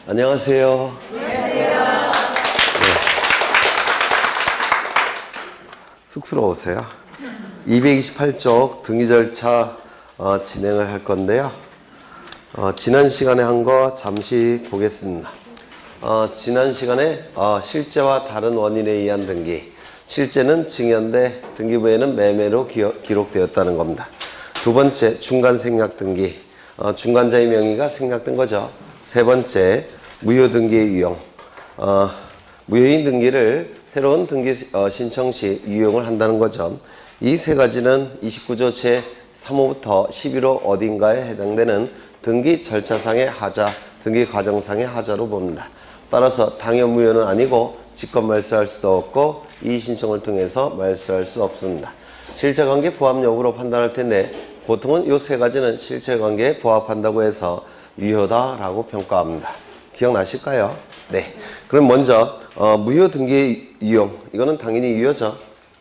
안녕하세요. 안녕하세요. 네. 쑥스러우세요? 228쪽 등기 절차 진행을 할 건데요. 지난 시간에 한 거 잠시 보겠습니다. 지난 시간에 실제와 다른 원인에 의한 등기, 실제는 증여인데 등기부에는 매매로 기록되었다는 겁니다. 두 번째, 중간 생략 등기, 중간자의 명의가 생략된 거죠. 세 번째, 무효 등기의 유용, 무효인 등기를 새로운 등기 신청 시 유용을 한다는 거죠. 이 세 가지는 29조 제3호부터 11호 어딘가에 해당되는 등기 절차상의 하자, 등기 과정상의 하자로 봅니다. 따라서 당연 무효는 아니고 직권 말소할 수도 없고 이의 신청을 통해서 말소할 수 없습니다. 실체관계 부합 여부로 판단할 텐데 보통은 이 세 가지는 실체관계에 부합한다고 해서 유효다라고 평가합니다. 기억나실까요? 네. 그럼 먼저 무효 등기의 유용, 이거는 당연히 유효죠.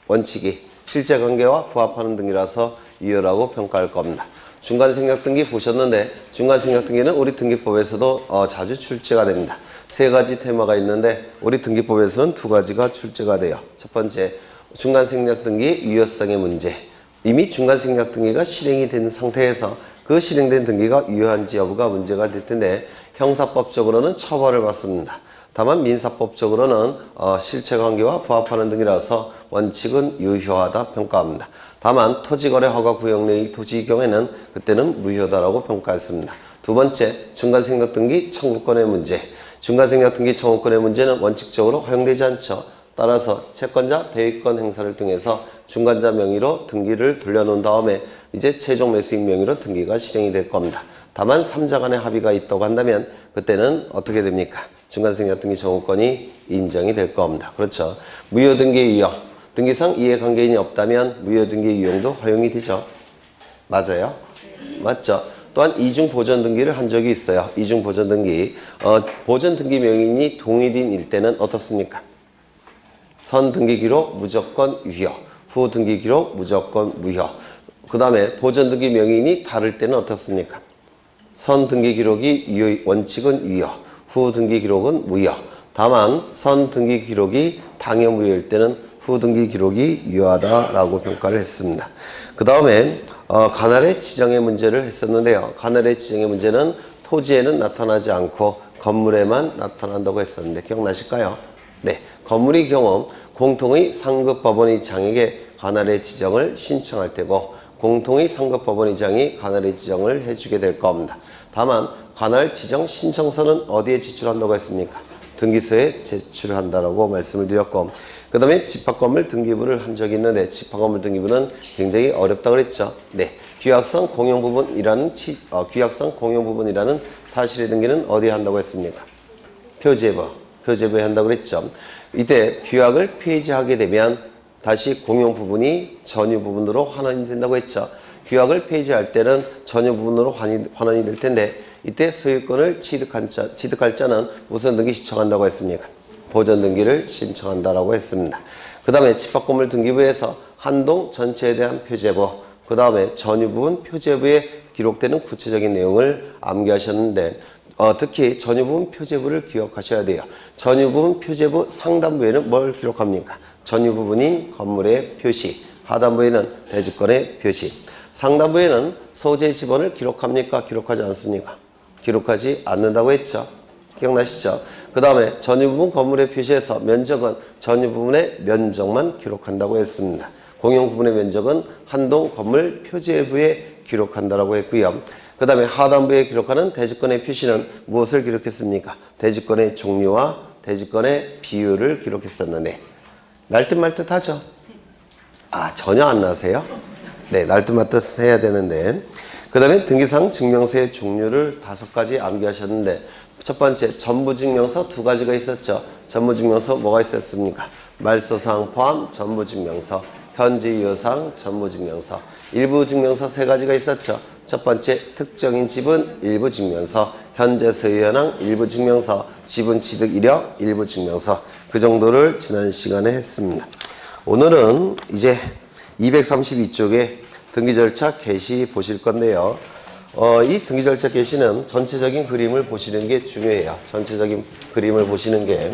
원칙이 실체관계와 부합하는 등기라서 유효라고 평가할 겁니다. 중간 생략 등기 보셨는데 중간 생략 등기는 우리 등기법에서도 자주 출제가 됩니다. 세 가지 테마가 있는데 우리 등기법에서는 두 가지가 출제가 돼요. 첫 번째, 중간 생략 등기 유효성의 문제. 이미 중간 생략 등기가 실행이 된 상태에서 그 실행된 등기가 유효한지 여부가 문제가 될 텐데 형사법적으로는 처벌을 받습니다. 다만 민사법적으로는 실체관계와 부합하는 등이라서 원칙은 유효하다 평가합니다. 다만 토지거래 허가 구역 내의 토지의 경우에는 그때는 무효다라고 평가했습니다. 두 번째, 중간 생략 등기 청구권의 문제. 중간 생략 등기 청구권의 문제는 원칙적으로 허용되지 않죠. 따라서 채권자 대위권 행사를 통해서 중간자 명의로 등기를 돌려놓은 다음에 이제 최종 매수인 명의로 등기가 실행이 될 겁니다. 다만 3자 간의 합의가 있다고 한다면 그때는 어떻게 됩니까? 중간 생략 등기 청구권이 인정이 될 겁니다. 그렇죠. 무효 등기의 유용. 등기상 이해관계인이 없다면 무효 등기의 유용도 허용이 되죠. 맞아요? 맞죠? 또한 이중 보전 등기를 한 적이 있어요. 이중 보전 등기. 보전 등기 명인이 동일인일 때는 어떻습니까? 선 등기 기록 무조건 유효. 후 등기 기록 무조건 무효. 그 다음에 보전 등기 명인이 다를 때는 어떻습니까? 선 등기 기록이 원칙은 유효. 후 등기 기록은 무효. 다만 선 등기 기록이 당연 무효일 때는 후 등기 기록이 유효하다라고 평가를 했습니다. 그 다음에 관할의 지정의 문제를 했었는데요. 관할의 지정의 문제는 토지에는 나타나지 않고 건물에만 나타난다고 했었는데 기억나실까요? 네, 건물의 경우 공통의 상급 법원의장에게 관할의 지정을 신청할 테고 공통의 상급 법원의장이 관할의 지정을 해주게 될 겁니다. 다만 관할 지정 신청서는 어디에 제출한다고 했습니까? 등기소에 제출한다라고 말씀을 드렸고 그 다음에 집합건물 등기부를 한 적이 있는데 집합건물 등기부는 굉장히 어렵다고 그랬죠. 네, 규약성 공용부분이라는 사실의 등기는 어디에 한다고 했습니까? 표제부에 한다고 그랬죠. 이때 규약을 폐지하게 되면 다시 공용부분이 전유부분으로 환원이 된다고 했죠. 규약을 폐지할 때는 전유부분으로 환원이 될 텐데 이때 소유권을 취득할 자는 무슨 등기 신청한다고 했습니까? 보전 등기를 신청한다라고 했습니다. 그 다음에 집합건물 등기부에서 한동 전체에 대한 표제부, 그 다음에 전유부분 표제부에 기록되는 구체적인 내용을 암기하셨는데 특히 전유부분 표제부를 기억하셔야 돼요. 전유부분 표제부 상단부에는 뭘 기록합니까? 전유부분인 건물의 표시, 하단부에는 대지권의 표시, 상단부에는 소재 지번을 기록합니까? 기록하지 않습니까? 기록하지 않는다고 했죠. 기억나시죠? 그 다음에 전유부분 건물의 표시에서 면적은 전유부분의 면적만 기록한다고 했습니다. 공용부분의 면적은 한동 건물 표제부에 기록한다고 했고요. 그 다음에 하단부에 기록하는 대지권의 표시는 무엇을 기록했습니까? 대지권의 종류와 대지권의 비율을 기록했었는데 날 듯 말 듯 하죠? 전혀 안 나세요? 네, 날 듯 말 듯 해야 되는데 그 다음에 등기상 증명서의 종류를 5가지 암기하셨는데 첫 번째, 전부증명서 2가지가 있었죠. 전부증명서 뭐가 있었습니까? 말소상 포함 전부증명서, 현지유효상 전부증명서, 일부증명서 3가지가 있었죠. 첫 번째, 특정인 지분 일부증명서, 현재 소유 현황 일부증명서, 지분 취득 이력 일부증명서. 그 정도를 지난 시간에 했습니다. 오늘은 이제 232쪽에 등기 절차 개시 보실 건데요. 이 등기 절차 개시는 전체적인 그림을 보시는 게 중요해요. 전체적인 그림을 보시는 게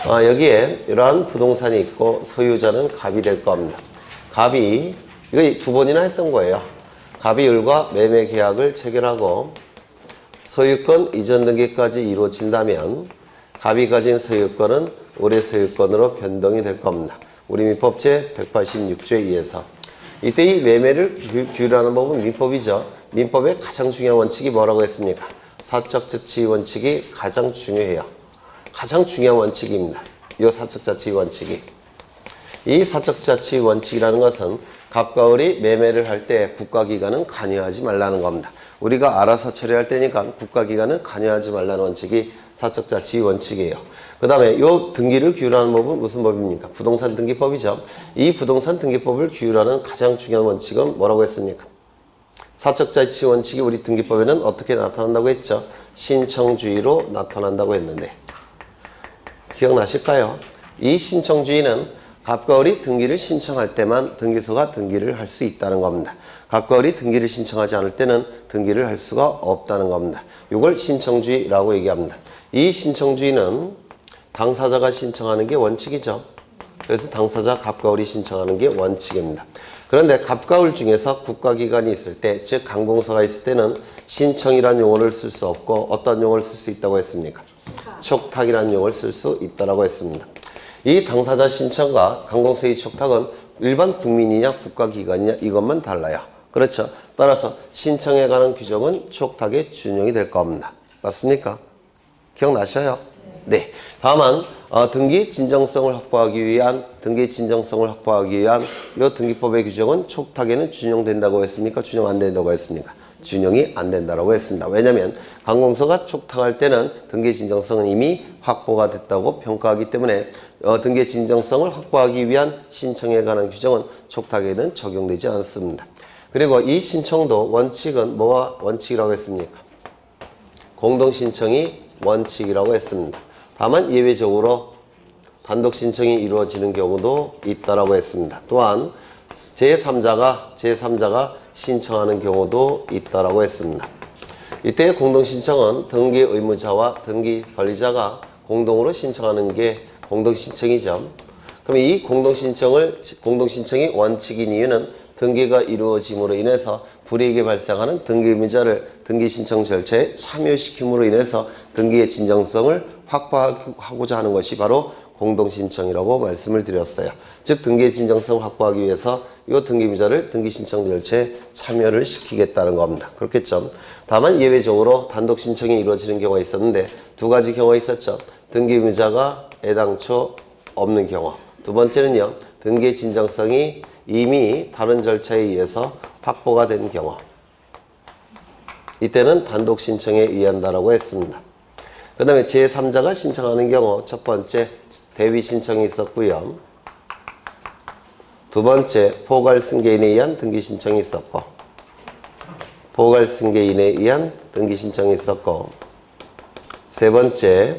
여기에 이러한 부동산이 있고 소유자는 갑이 될 겁니다. 갑이 이거 2번이나 했던 거예요. 갑이 을과 매매 계약을 체결하고 소유권 이전 등기까지 이루어진다면 갑이 가진 소유권은 을의 소유권으로 변동이 될 겁니다. 우리 민법 제 186조에 의해서. 이때 이 매매를 규율하는 법은 민법이죠. 민법의 가장 중요한 원칙이 뭐라고 했습니까? 사적 자치 원칙이 가장 중요해요. 가장 중요한 원칙입니다. 이 사적 자치 원칙이. 이 사적 자치 원칙이라는 것은 갑과 을이 매매를 할 때 국가기관은 관여하지 말라는 겁니다. 우리가 알아서 처리할 때니까 국가기관은 관여하지 말라는 원칙이 사적 자치 원칙이에요. 그 다음에 이 등기를 규율하는 법은 무슨 법입니까? 부동산 등기법이죠. 이 부동산 등기법을 규율하는 가장 중요한 원칙은 뭐라고 했습니까? 사적 자치 원칙이 우리 등기법에는 어떻게 나타난다고 했죠? 신청주의로 나타난다고 했는데 기억나실까요? 이 신청주의는 갑과 을이 등기를 신청할 때만 등기소가 등기를 할 수 있다는 겁니다. 갑과 을이 등기를 신청하지 않을 때는 등기를 할 수가 없다는 겁니다. 이걸 신청주의라고 얘기합니다. 이 신청주의는 당사자가 신청하는 게 원칙이죠. 그래서 당사자 갑과 을이 신청하는 게 원칙입니다. 그런데 갑과 을 중에서 국가기관이 있을 때, 즉 관공서가 있을 때는 신청이라는 용어를 쓸 수 없고 어떤 용어를 쓸 수 있다고 했습니까? 촉탁이라는 용어를 쓸 수 있다고 했습니다. 이 당사자 신청과 관공서의 촉탁은 일반 국민이냐 국가기관이냐 이것만 달라요. 그렇죠? 따라서 신청에 관한 규정은 촉탁에 준용이 될 겁니다. 맞습니까? 기억나셔요? 네. 다만 등기 진정성을 확보하기 위한 이 등기법의 규정은 촉탁에는 준용된다고 했습니까? 준용 안 된다고 했습니까? 준용이 안 된다고 했습니다. 왜냐하면 관공서가 촉탁할 때는 등기 진정성은 이미 확보가 됐다고 평가하기 때문에 등기 진정성을 확보하기 위한 신청에 관한 규정은 촉탁에는 적용되지 않습니다. 그리고 이 신청도 원칙은 뭐가 원칙이라고 했습니까? 공동신청이 원칙이라고 했습니다. 다만 예외적으로 단독 신청이 이루어지는 경우도 있다라고 했습니다. 또한 제3자가 신청하는 경우도 있다라고 했습니다. 이때 공동신청은 등기 의무자와 등기 관리자가 공동으로 신청하는 게 공동신청이죠. 그럼 이 공동신청이 원칙인 이유는 등기가 이루어짐으로 인해서 불이익이 발생하는 등기 의무자를 등기 신청 절차에 참여시킴으로 인해서 등기의 진정성을 확보하고자 하는 것이 바로 공동신청이라고 말씀을 드렸어요. 즉 등기의 진정성을 확보하기 위해서 이 등기 의무자를 등기 신청 절차에 참여를 시키겠다는 겁니다. 그렇겠죠. 다만 예외적으로 단독 신청이 이루어지는 경우가 있었는데 두 가지 경우가 있었죠. 등기 의무자가 애당초 없는 경우. 두 번째는요. 등기의 진정성이 이미 다른 절차에 의해서 확보가 된 경우. 이때는 단독 신청에 의한다라고 했습니다. 그 다음에 제3자가 신청하는 경우 첫 번째 대위 신청이 있었고요. 두 번째 포괄 승계인에 의한 등기 신청이 있었고 포괄 승계인에 의한 등기 신청이 있었고 세 번째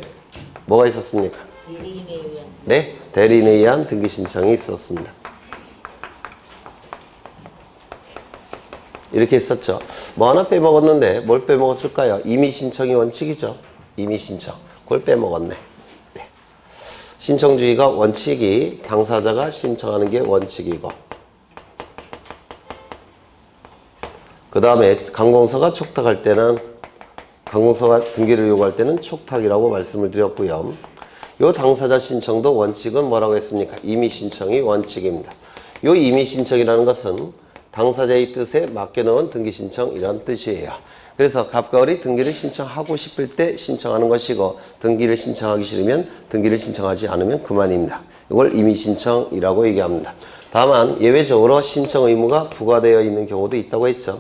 뭐가 있었습니까? 대리인에 의한. 네, 대리인에 의한 등기 신청이 있었습니다. 이렇게 있었죠. 뭐 하나 빼먹었는데 뭘 빼먹었을까요? 임의 신청이 원칙이죠. 임의 신청. 그걸 빼먹었네. 네. 신청주의가 원칙이 당사자가 신청하는 게 원칙이고 그 다음에 관공서가 촉탁할 때는 관공서가 등기를 요구할 때는 촉탁이라고 말씀을 드렸고요. 요 당사자 신청도 원칙은 뭐라고 했습니까? 임의 신청이 원칙입니다. 요 임의 신청이라는 것은 당사자의 뜻에 맡겨놓은 등기 신청이란 뜻이에요. 그래서 갑과 을이 등기를 신청하고 싶을 때 신청하는 것이고 등기를 신청하기 싫으면 등기를 신청하지 않으면 그만입니다. 이걸 임의 신청이라고 얘기합니다. 다만 예외적으로 신청 의무가 부과되어 있는 경우도 있다고 했죠.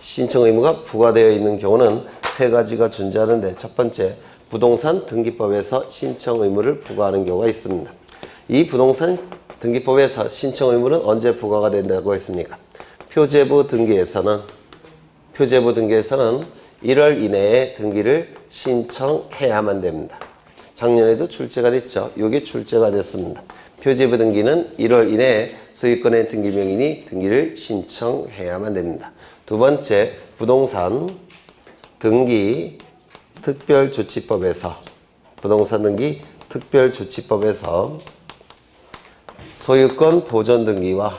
신청 의무가 부과되어 있는 경우는 세 가지가 존재하는데 첫 번째 부동산 등기법에서 신청 의무를 부과하는 경우가 있습니다. 이 부동산 등기법에서 신청 의무는 언제 부과가 된다고 했습니까? 표제부 등기에서는 1월 이내에 등기를 신청해야만 됩니다. 작년에도 출제가 됐죠. 이게 출제가 됐습니다. 표제부 등기는 1월 이내에 소유권의 등기명인이 등기를 신청해야만 됩니다. 두 번째, 부동산 등기 특별조치법에서 소유권 보존 등기와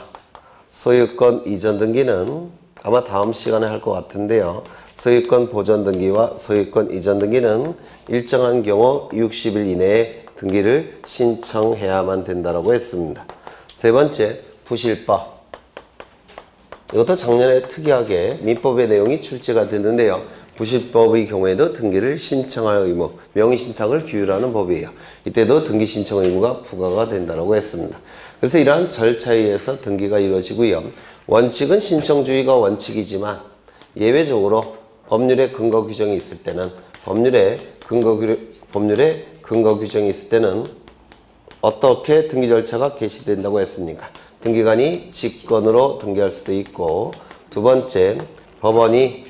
소유권 이전 등기는 아마 다음 시간에 할 것 같은데요. 소유권 보존 등기와 소유권 이전 등기는 일정한 경우 60일 이내에 등기를 신청해야만 된다고 했습니다. 세 번째, 부실법. 이것도 작년에 특이하게 민법의 내용이 출제가 됐는데요. 부실법의 경우에도 등기를 신청할 의무, 명의신탁을 규율하는 법이에요. 이때도 등기 신청 의무가 부과가 된다고 했습니다. 그래서 이러한 절차에 의해서 등기가 이루어지고요. 원칙은 신청주의가 원칙이지만 예외적으로 법률에 근거 규정이 있을 때는 근거 규정이 있을 때는 어떻게 등기 절차가 개시된다고 했습니까? 등기관이 직권으로 등기할 수도 있고, 두 번째, 법원이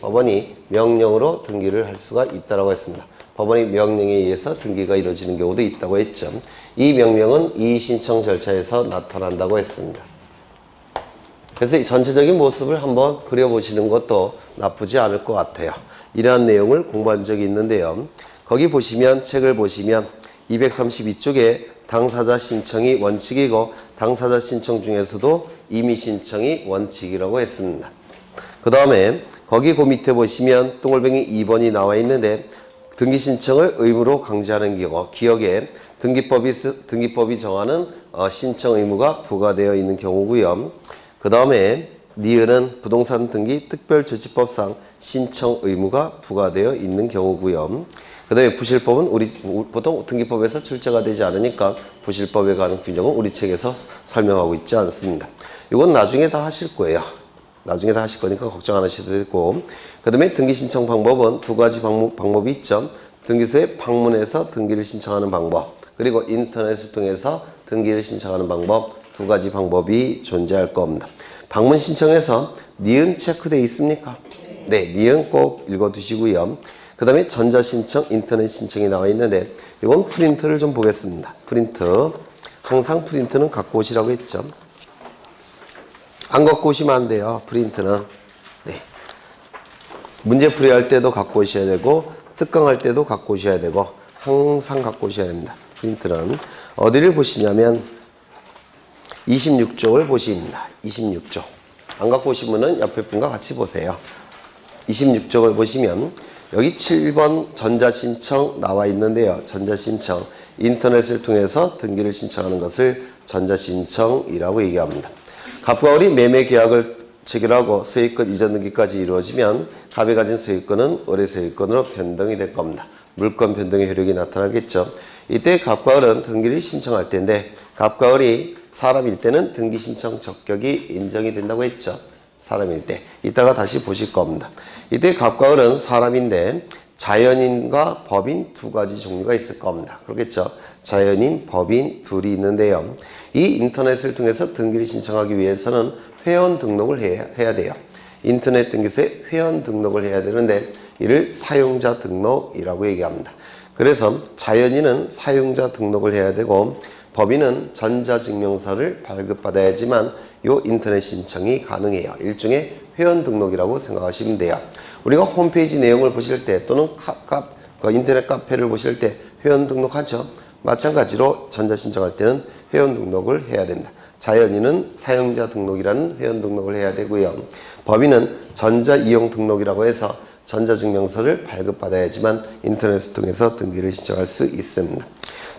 명령으로 등기를 할 수가 있다고 했습니다. 법원의 명령에 의해서 등기가 이루어지는 경우도 있다고 했죠. 이 명령은 이의신청 절차에서 나타난다고 했습니다. 그래서 이 전체적인 모습을 한번 그려보시는 것도 나쁘지 않을 것 같아요. 이러한 내용을 공부한 적이 있는데요. 거기 보시면, 책을 보시면 232쪽에 당사자 신청이 원칙이고 당사자 신청 중에서도 임의 신청이 원칙이라고 했습니다. 그 다음에 거기 그 밑에 보시면 동글뱅이 2번이 나와 있는데 등기 신청을 의무로 강제하는 경우, 기억에 등기법이 정하는 신청 의무가 부과되어 있는 경우고요. 그 다음에 니은은 부동산 등기 특별조치법상 신청 의무가 부과되어 있는 경우고요. 그 다음에 부실법은 우리 보통 등기법에서 출제가 되지 않으니까 부실법에 관한 규정은 우리 책에서 설명하고 있지 않습니다. 이건 나중에 다 하실 거예요. 나중에 다 하실 거니까 걱정 안 하셔도 되고, 그 다음에 등기 신청 방법은 두 가지 방법이 있죠. 등기소에 방문해서 등기를 신청하는 방법, 그리고 인터넷을 통해서 등기를 신청하는 방법, 두 가지 방법이 존재할 겁니다. 방문 신청에서 니은 체크되어 있습니까? 네, 니은 꼭 읽어두시고요. 그 다음에 전자신청, 인터넷 신청이 나와 있는데 이건 프린트를 좀 보겠습니다. 프린트, 항상 프린트는 갖고 오시라고 했죠. 안 갖고 오시면 안 돼요. 프린트는. 네. 문제 풀이할 때도 갖고 오셔야 되고 특강할 때도 갖고 오셔야 되고 항상 갖고 오셔야 됩니다. 프린트는 어디를 보시냐면 26쪽을 보십니다. 26쪽. 안 갖고 오신 분은 옆에 분과 같이 보세요. 26쪽을 보시면 여기 7번 전자신청 나와 있는데요. 전자신청, 인터넷을 통해서 등기를 신청하는 것을 전자신청이라고 얘기합니다. 갑과 을이 매매 계약을 체결하고 소유권 이전 등기까지 이루어지면 갑이 가진 소유권은 을의 소유권으로 변동이 될 겁니다. 물권 변동의 효력이 나타나겠죠. 이때 갑과 을은 등기를 신청할 때인데 갑과 을이 사람일 때는 등기 신청 적격이 인정이 된다고 했죠. 사람일 때. 이따가 다시 보실 겁니다. 이때 갑과 을은 사람인데 자연인과 법인 두 가지 종류가 있을 겁니다. 그렇겠죠. 자연인, 법인 둘이 있는데요. 이 인터넷을 통해서 등기를 신청하기 위해서는 회원 등록을 해야 돼요. 인터넷 등기소에 회원 등록을 해야 되는데 이를 사용자 등록이라고 얘기합니다. 그래서 자연인은 사용자 등록을 해야 되고 법인은 전자증명서를 발급받아야지만 요 인터넷 신청이 가능해요. 일종의 회원 등록이라고 생각하시면 돼요. 우리가 홈페이지 내용을 보실 때 또는 인터넷 카페를 보실 때 회원 등록하죠. 마찬가지로 전자신청할 때는 회원 등록을 해야 됩니다. 자연인은 사용자 등록이라는 회원 등록을 해야 되고요. 법인은 전자이용 등록이라고 해서 전자증명서를 발급받아야지만 인터넷을 통해서 등기를 신청할 수 있습니다.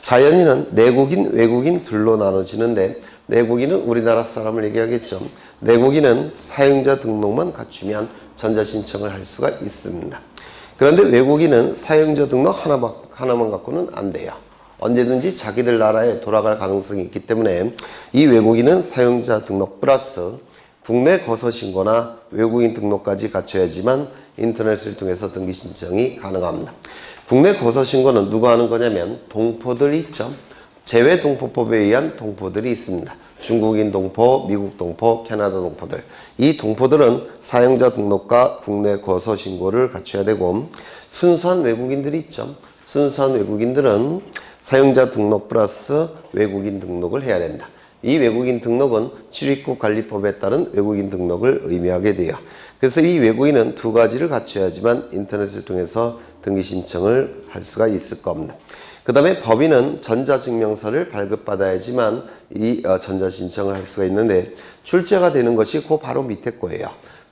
자연인은 내국인, 외국인 둘로 나눠지는데 내국인은 우리나라 사람을 얘기하겠죠. 내국인은 사용자 등록만 갖추면 전자신청을 할 수가 있습니다. 그런데 외국인은 사용자 등록 하나만 갖고는 안 돼요. 언제든지 자기들 나라에 돌아갈 가능성이 있기 때문에 이 외국인은 사용자 등록 플러스 국내 거소신고나 외국인 등록까지 갖춰야지만 인터넷을 통해서 등기 신청이 가능합니다. 국내 거소신고는 누가 하는 거냐면 동포들이 있죠. 재외동포법에 의한 동포들이 있습니다. 중국인 동포, 미국 동포, 캐나다 동포들. 이 동포들은 사용자 등록과 국내 거소신고를 갖춰야 되고 순수한 외국인들이 있죠. 순수한 외국인들은 사용자 등록 플러스 외국인 등록을 해야 된다. 이 외국인 등록은 출입국 관리법에 따른 외국인 등록을 의미하게 돼요. 그래서 이 외국인은 두 가지를 갖춰야지만 인터넷을 통해서 등기 신청을 할 수가 있을 겁니다. 그 다음에 법인은 전자증명서를 발급받아야지만 이 전자신청을 할 수가 있는데 출제가 되는 것이 그 바로 밑에 거예요.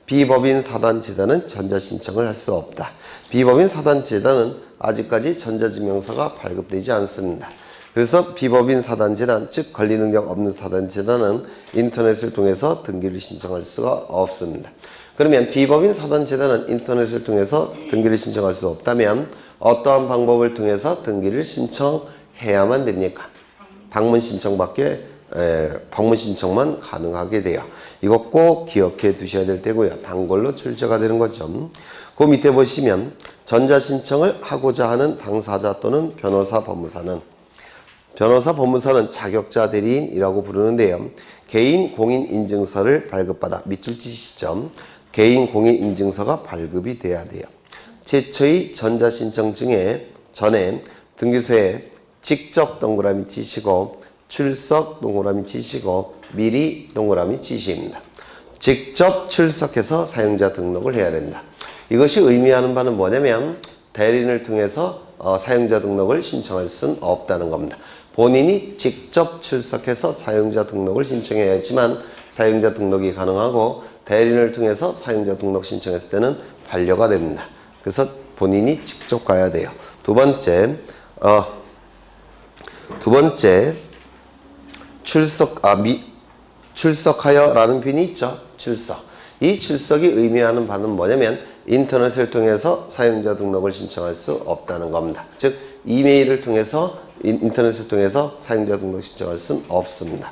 비법인 사단재단은 전자신청을 할 수 없다. 비법인 사단재단은 아직까지 전자증명서가 발급되지 않습니다. 그래서 비법인 사단재단, 즉 권리능력 없는 사단재단은 인터넷을 통해서 등기를 신청할 수가 없습니다. 그러면 비법인 사단재단은 인터넷을 통해서 등기를 신청할 수 없다면 어떠한 방법을 통해서 등기를 신청해야만 됩니까? 방문 신청만 가능하게 돼요. 이거 꼭 기억해 두셔야 될 때고요. 단골로 출제가 되는 거죠. 그 밑에 보시면 전자신청을 하고자 하는 당사자 또는 변호사 법무사는 자격자 대리인이라고 부르는데요. 개인 공인인증서를 발급받아 밑줄 치시죠. 개인 공인인증서가 발급이 돼야 돼요. 최초의 전자신청 전에 등기소에 직접 동그라미 치시고 출석 동그라미 치시고 미리 동그라미 치시입니다. 직접 출석해서 사용자 등록을 해야 된다. 이것이 의미하는 바는 뭐냐면 대리인을 통해서 사용자 등록을 신청할 수는 없다는 겁니다. 본인이 직접 출석해서 사용자 등록을 신청해야지만 사용자 등록이 가능하고 대리인을 통해서 사용자 등록 신청했을 때는 반려가 됩니다. 그래서 본인이 직접 가야 돼요. 두 번째 출석하여라는 표현이 있죠. 출석. 이 출석이 의미하는 바는 뭐냐면 인터넷을 통해서 사용자 등록을 신청할 수 없다는 겁니다. 즉 이메일을 통해서 인터넷을 통해서 사용자 등록 신청할 수는 없습니다.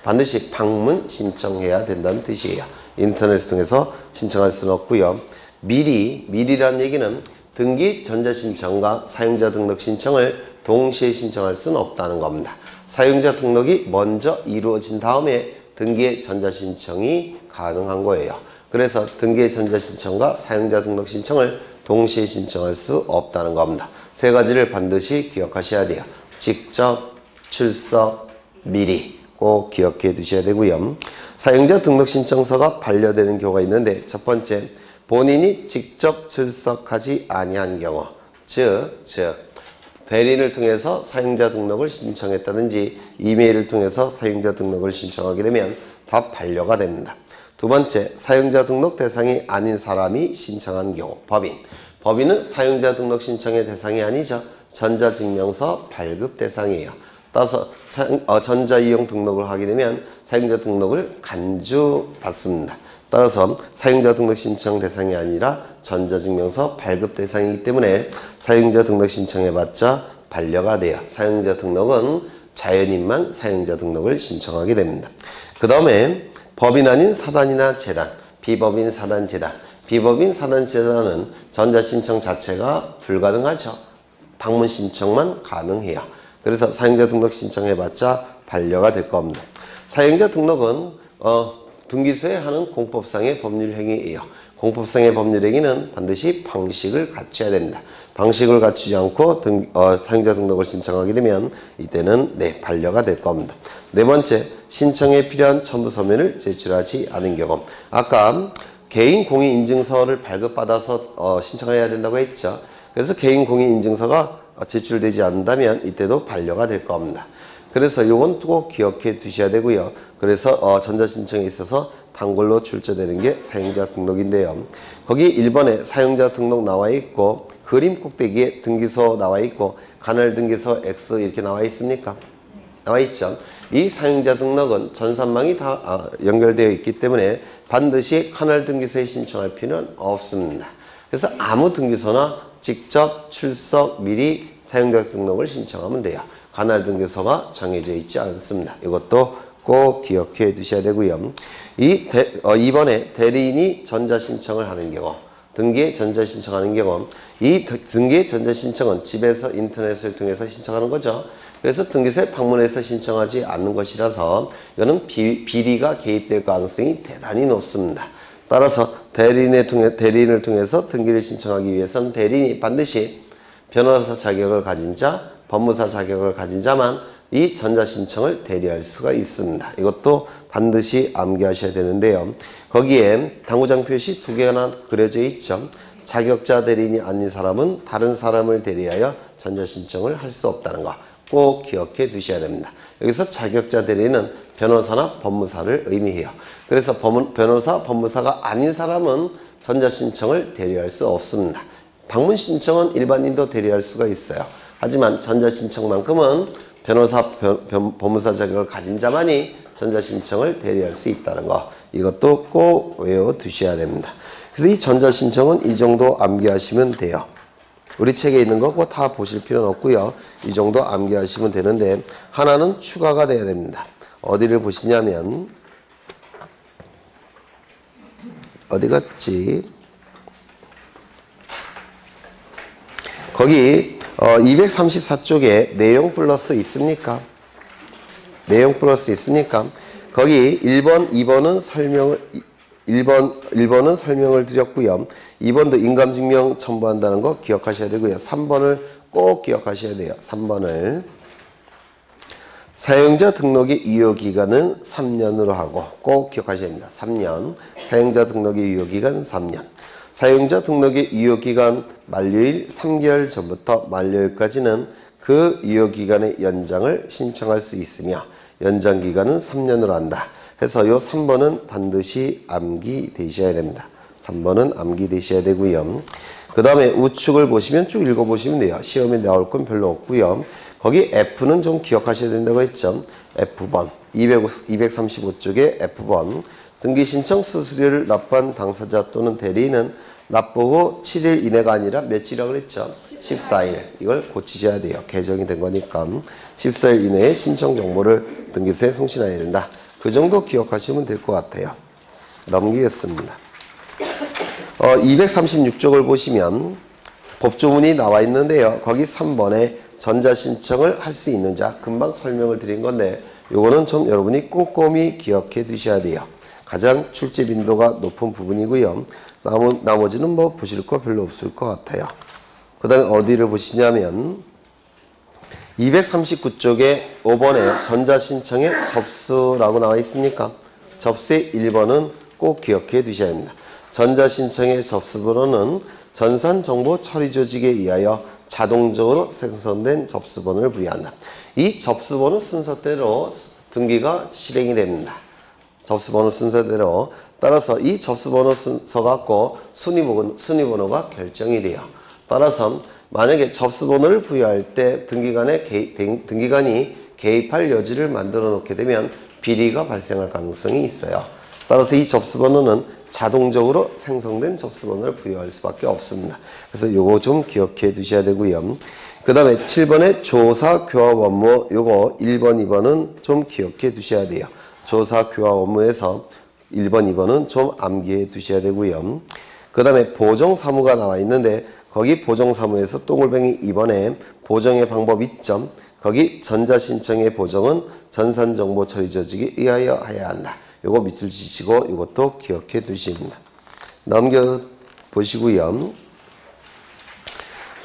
반드시 방문 신청해야 된다는 뜻이에요. 인터넷을 통해서 신청할 수는 없고요. 미리라는 얘기는 등기 전자신청과 사용자 등록 신청을 동시에 신청할 수는 없다는 겁니다. 사용자 등록이 먼저 이루어진 다음에 등기의 전자신청이 가능한 거예요. 그래서 등기의 전자신청과 사용자 등록 신청을 동시에 신청할 수 없다는 겁니다. 세 가지를 반드시 기억하셔야 돼요. 직접, 출석, 미리 꼭 기억해 두셔야 되고요. 사용자 등록 신청서가 반려되는 경우가 있는데 첫 번째, 본인이 직접 출석하지 아니한 경우, 즉 대리인을 통해서 사용자 등록을 신청했다든지 이메일을 통해서 사용자 등록을 신청하게 되면 다 반려가 됩니다. 두 번째, 사용자 등록 대상이 아닌 사람이 신청한 경우, 법인은 사용자 등록 신청의 대상이 아니죠. 전자증명서 발급 대상이에요. 따라서 전자이용 등록을 하게 되면 사용자 등록을 간주받습니다. 따라서 사용자 등록 신청 대상이 아니라 전자증명서 발급 대상이기 때문에 사용자 등록 신청해봤자 반려가 돼요. 사용자 등록은 자연인만 사용자 등록을 신청하게 됩니다. 그 다음에 법인 아닌 사단이나 재단, 비법인 사단 재단. 비법인 사단 재단은 전자신청 자체가 불가능하죠. 방문 신청만 가능해요. 그래서 사용자 등록 신청해봤자 반려가 될 겁니다. 사용자 등록은 등기소에 하는 공법상의 법률행위예요. 공법상의 법률행위는 반드시 방식을 갖춰야 됩니다. 방식을 갖추지 않고 사용자 등록을 신청하게 되면 이때는 반려가 될 겁니다. 네 번째, 신청에 필요한 첨부 서면을 제출하지 않은 경우. 아까 개인 공인인증서를 발급받아서 신청해야 된다고 했죠. 그래서 개인 공인인증서가 제출되지 않는다면 이때도 반려가 될 겁니다. 그래서 요건 꼭 기억해 두셔야 되고요. 그래서 전자신청에 있어서 단골로 출제되는 게 사용자 등록인데요. 거기 1번에 사용자 등록 나와 있고 그림 꼭대기에 등기소 나와 있고 관할 등기소 X 이렇게 나와 있습니까? 나와 있죠. 이 사용자 등록은 전산망이 다 연결되어 있기 때문에 반드시 관할 등기소에 신청할 필요는 없습니다. 그래서 아무 등기소나 직접 출석 미리 사용자 등록을 신청하면 돼요. 관할 등기소가 정해져 있지 않습니다. 이것도 꼭 기억해 두셔야 되고요. 이번에 대리인이 전자신청을 하는 경우, 등기에 전자신청하는 경우, 이 등기의 전자신청은 집에서 인터넷을 통해서 신청하는 거죠. 그래서 등기소에 방문해서 신청하지 않는 것이라서 이거는 비리가 개입될 가능성이 대단히 높습니다. 따라서 대리인을 통해서 등기를 신청하기 위해서는 대리인이 반드시 변호사 자격을 가진 자, 법무사 자격을 가진 자만 이 전자신청을 대리할 수가 있습니다. 이것도 반드시 암기하셔야 되는데요. 거기에 당구장 표시 두 개가 그려져 있죠. 자격자 대리인이 아닌 사람은 다른 사람을 대리하여 전자신청을 할 수 없다는 거 꼭 기억해 두셔야 됩니다. 여기서 자격자 대리인은 변호사나 법무사를 의미해요. 그래서 변호사, 법무사가 아닌 사람은 전자신청을 대리할 수 없습니다. 방문신청은 일반인도 대리할 수가 있어요. 하지만 전자신청만큼은 변호사, 법무사 자격을 가진 자만이 전자신청을 대리할 수 있다는 거, 이것도 꼭 외워두셔야 됩니다. 그래서 이 전자신청은 이 정도 암기하시면 돼요. 우리 책에 있는 거 그거 다 보실 필요는 없고요. 이 정도 암기하시면 되는데 하나는 추가가 돼야 됩니다. 어디를 보시냐면 어디 갔지? 거기 234쪽에 내용 플러스 있습니까? 내용 플러스 있습니까? 거기 1번, 2번은 설명을 1번은 설명을 드렸고요. 2번도 인감증명 첨부한다는 거 기억하셔야 되고요. 3번을 꼭 기억하셔야 돼요. 3번을 사용자 등록의 유효기간은 3년으로 하고 꼭 기억하셔야 됩니다. 3년. 사용자 등록의 유효기간 3년. 사용자 등록의 유효기간 만료일 3개월 전부터 만료일까지는 그 유효기간의 연장을 신청할 수 있으며 연장기간은 3년으로 한다. 해서 요 3번은 반드시 암기되셔야 됩니다. 3번은 암기되셔야 되고요. 그 다음에 우측을 보시면 쭉 읽어보시면 돼요. 시험에 나올 건 별로 없고요. 거기 F는 좀 기억하셔야 된다고 했죠. F번 235쪽에 F번 등기신청 수수료를 납부한 당사자 또는 대리인은 납부 후 7일 이내가 아니라 며칠이라고 그랬죠? 14일. 이걸 고치셔야 돼요. 개정이 된 거니까 14일 이내에 신청 정보를 등기소에 송신해야 된다. 그 정도 기억하시면 될 것 같아요. 넘기겠습니다. 236쪽을 보시면 법조문이 나와 있는데요. 거기 3번에 전자신청을 할 수 있는 자, 금방 설명을 드린 건데 요거는 좀 여러분이 꼼꼼히 기억해 두셔야 돼요. 가장 출제 빈도가 높은 부분이고요. 나머지는 뭐 보실 거 별로 없을 것 같아요. 그 다음에 어디를 보시냐면 239쪽에 5번에 전자신청의 접수라고 나와 있습니까? 접수의 1번은 꼭 기억해 두셔야 합니다. 전자신청의 접수번호는 전산정보처리조직에 의하여 자동적으로 생성된 접수번호를 부여한다. 이 접수번호 순서대로 등기가 실행이 됩니다. 접수번호 순서대로. 따라서 이 접수번호 순서 갖고 순위번호가 결정이 돼요. 따라서 만약에 접수번호를 부여할 때 등기관이 개입할 여지를 만들어 놓게 되면 비리가 발생할 가능성이 있어요. 따라서 이 접수번호는 자동적으로 생성된 접수번호를 부여할 수밖에 없습니다. 그래서 요거 좀 기억해 두셔야 되고요. 그 다음에 7번에 조사 교합 업무, 요거 1번, 2번은 좀 기억해 두셔야 돼요. 조사 교합 업무에서 1번, 2번은 좀 암기해 두셔야 되고요. 그 다음에 보정사무가 나와 있는데 거기 보정사무에서 동글뱅이 2번에 보정의 방법 있죠. 거기 전자신청의 보정은 전산정보처리조직에 의하여 해야 한다. 요거 밑줄 치시고 이것도 기억해 두십니다. 넘겨보시고요.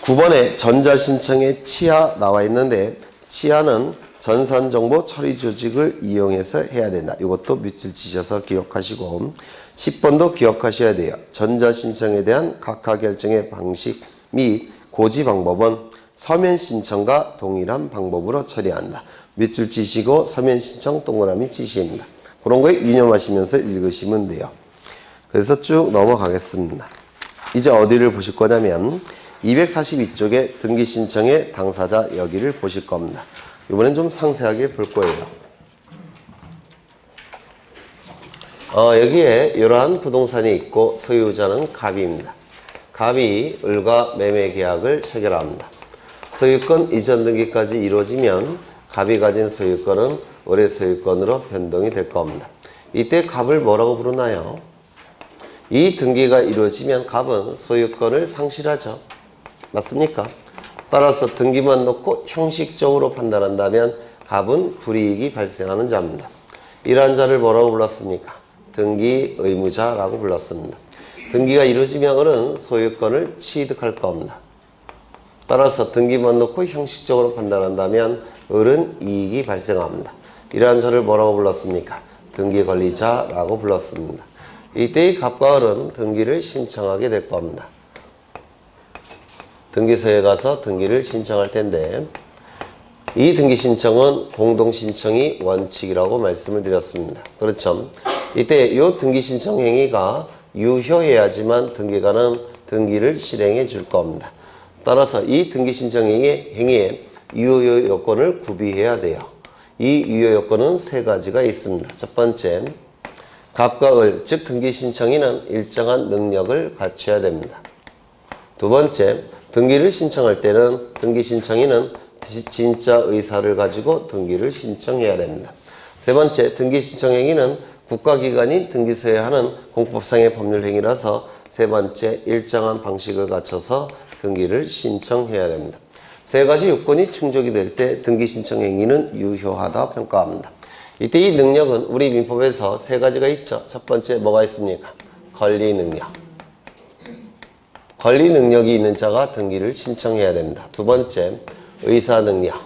9번에 전자신청의 치아 나와 있는데 치아는 전산정보처리조직을 이용해서 해야 된다. 이것도 밑줄 치셔서 기억하시고 10번도 기억하셔야 돼요. 전자신청에 대한 각하 결정의 방식 및 고지 방법은 서면신청과 동일한 방법으로 처리한다. 밑줄 치시고 서면신청 동그라미 치십니다. 그런 거에 유념하시면서 읽으시면 돼요. 그래서 쭉 넘어가겠습니다. 이제 어디를 보실 거냐면 242쪽에 등기신청의 당사자 여기를 보실 겁니다. 이번엔 좀 상세하게 볼 거예요. 여기에 이러한 부동산이 있고 소유자는 갑입니다. 갑이 을과 매매 계약을 체결합니다. 소유권 이전 등기까지 이루어지면 갑이 가진 소유권은 을의 소유권으로 변동이 될 겁니다. 이때 갑을 뭐라고 부르나요? 이 등기가 이루어지면 갑은 소유권을 상실하죠. 맞습니까? 따라서 등기만 놓고 형식적으로 판단한다면 갑은 불이익이 발생하는 자입니다. 이러한 자를 뭐라고 불렀습니까? 등기 의무자라고 불렀습니다. 등기가 이루어지면 을은 소유권을 취득할 겁니다. 따라서 등기만 놓고 형식적으로 판단한다면 을은 이익이 발생합니다. 이러한 자를 뭐라고 불렀습니까? 등기 권리자라고 불렀습니다. 이때 이 갑과 을은 등기를 신청하게 될 겁니다. 등기소에 가서 등기를 신청할 텐데 이 등기 신청은 공동 신청이 원칙이라고 말씀을 드렸습니다. 그렇죠? 이때 이 등기 신청 행위가 유효해야지만 등기관은 등기를 실행해 줄 겁니다. 따라서 이 등기 신청 행위에 유효 요건을 구비해야 돼요. 이 유효 요건은 세 가지가 있습니다. 첫 번째, 갑과 을, 즉 등기 신청인은 일정한 능력을 갖춰야 됩니다. 두 번째, 등기를 신청할 때는 등기 신청인은 진짜 의사를 가지고 등기를 신청해야 됩니다. 세 번째, 등기 신청 행위는 국가기관인 등기소에 하는 공법상의 법률 행위라서 세 번째, 일정한 방식을 갖춰서 등기를 신청해야 됩니다. 세 가지 요건이 충족이 될 때 등기 신청 행위는 유효하다 평가합니다. 이때 이 능력은 우리 민법에서 세 가지가 있죠. 첫 번째 뭐가 있습니까? 권리 능력. 권리 능력이 있는 자가 등기를 신청해야 됩니다. 두 번째, 의사 능력.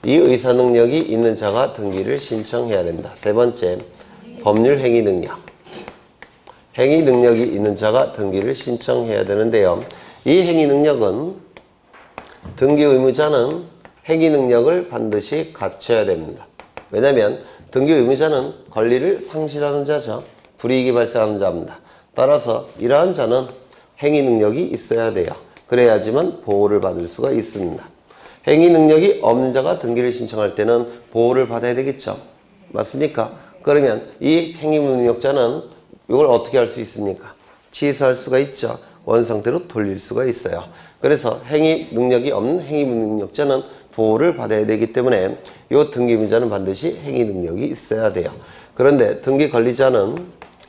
이 의사 능력이 있는 자가 등기를 신청해야 됩니다. 세 번째, 법률 행위 능력. 행위 능력이 있는 자가 등기를 신청해야 되는데요. 이 행위 능력은 등기 의무자는 행위 능력을 반드시 갖춰야 됩니다. 왜냐하면 등기 의무자는 권리를 상실하는 자죠. 불이익이 발생하는 자입니다. 따라서 이러한 자는 행위 능력이 있어야 돼요. 그래야지만 보호를 받을 수가 있습니다. 행위 능력이 없는 자가 등기를 신청할 때는 보호를 받아야 되겠죠. 맞습니까? 그러면 이 행위 능력자는 이걸 어떻게 할 수 있습니까? 취소할 수가 있죠. 원상태로 돌릴 수가 있어요. 그래서 행위 능력이 없는 행위 능력자는 보호를 받아야 되기 때문에 이 등기 의무자는 반드시 행위 능력이 있어야 돼요. 그런데 등기 관리자는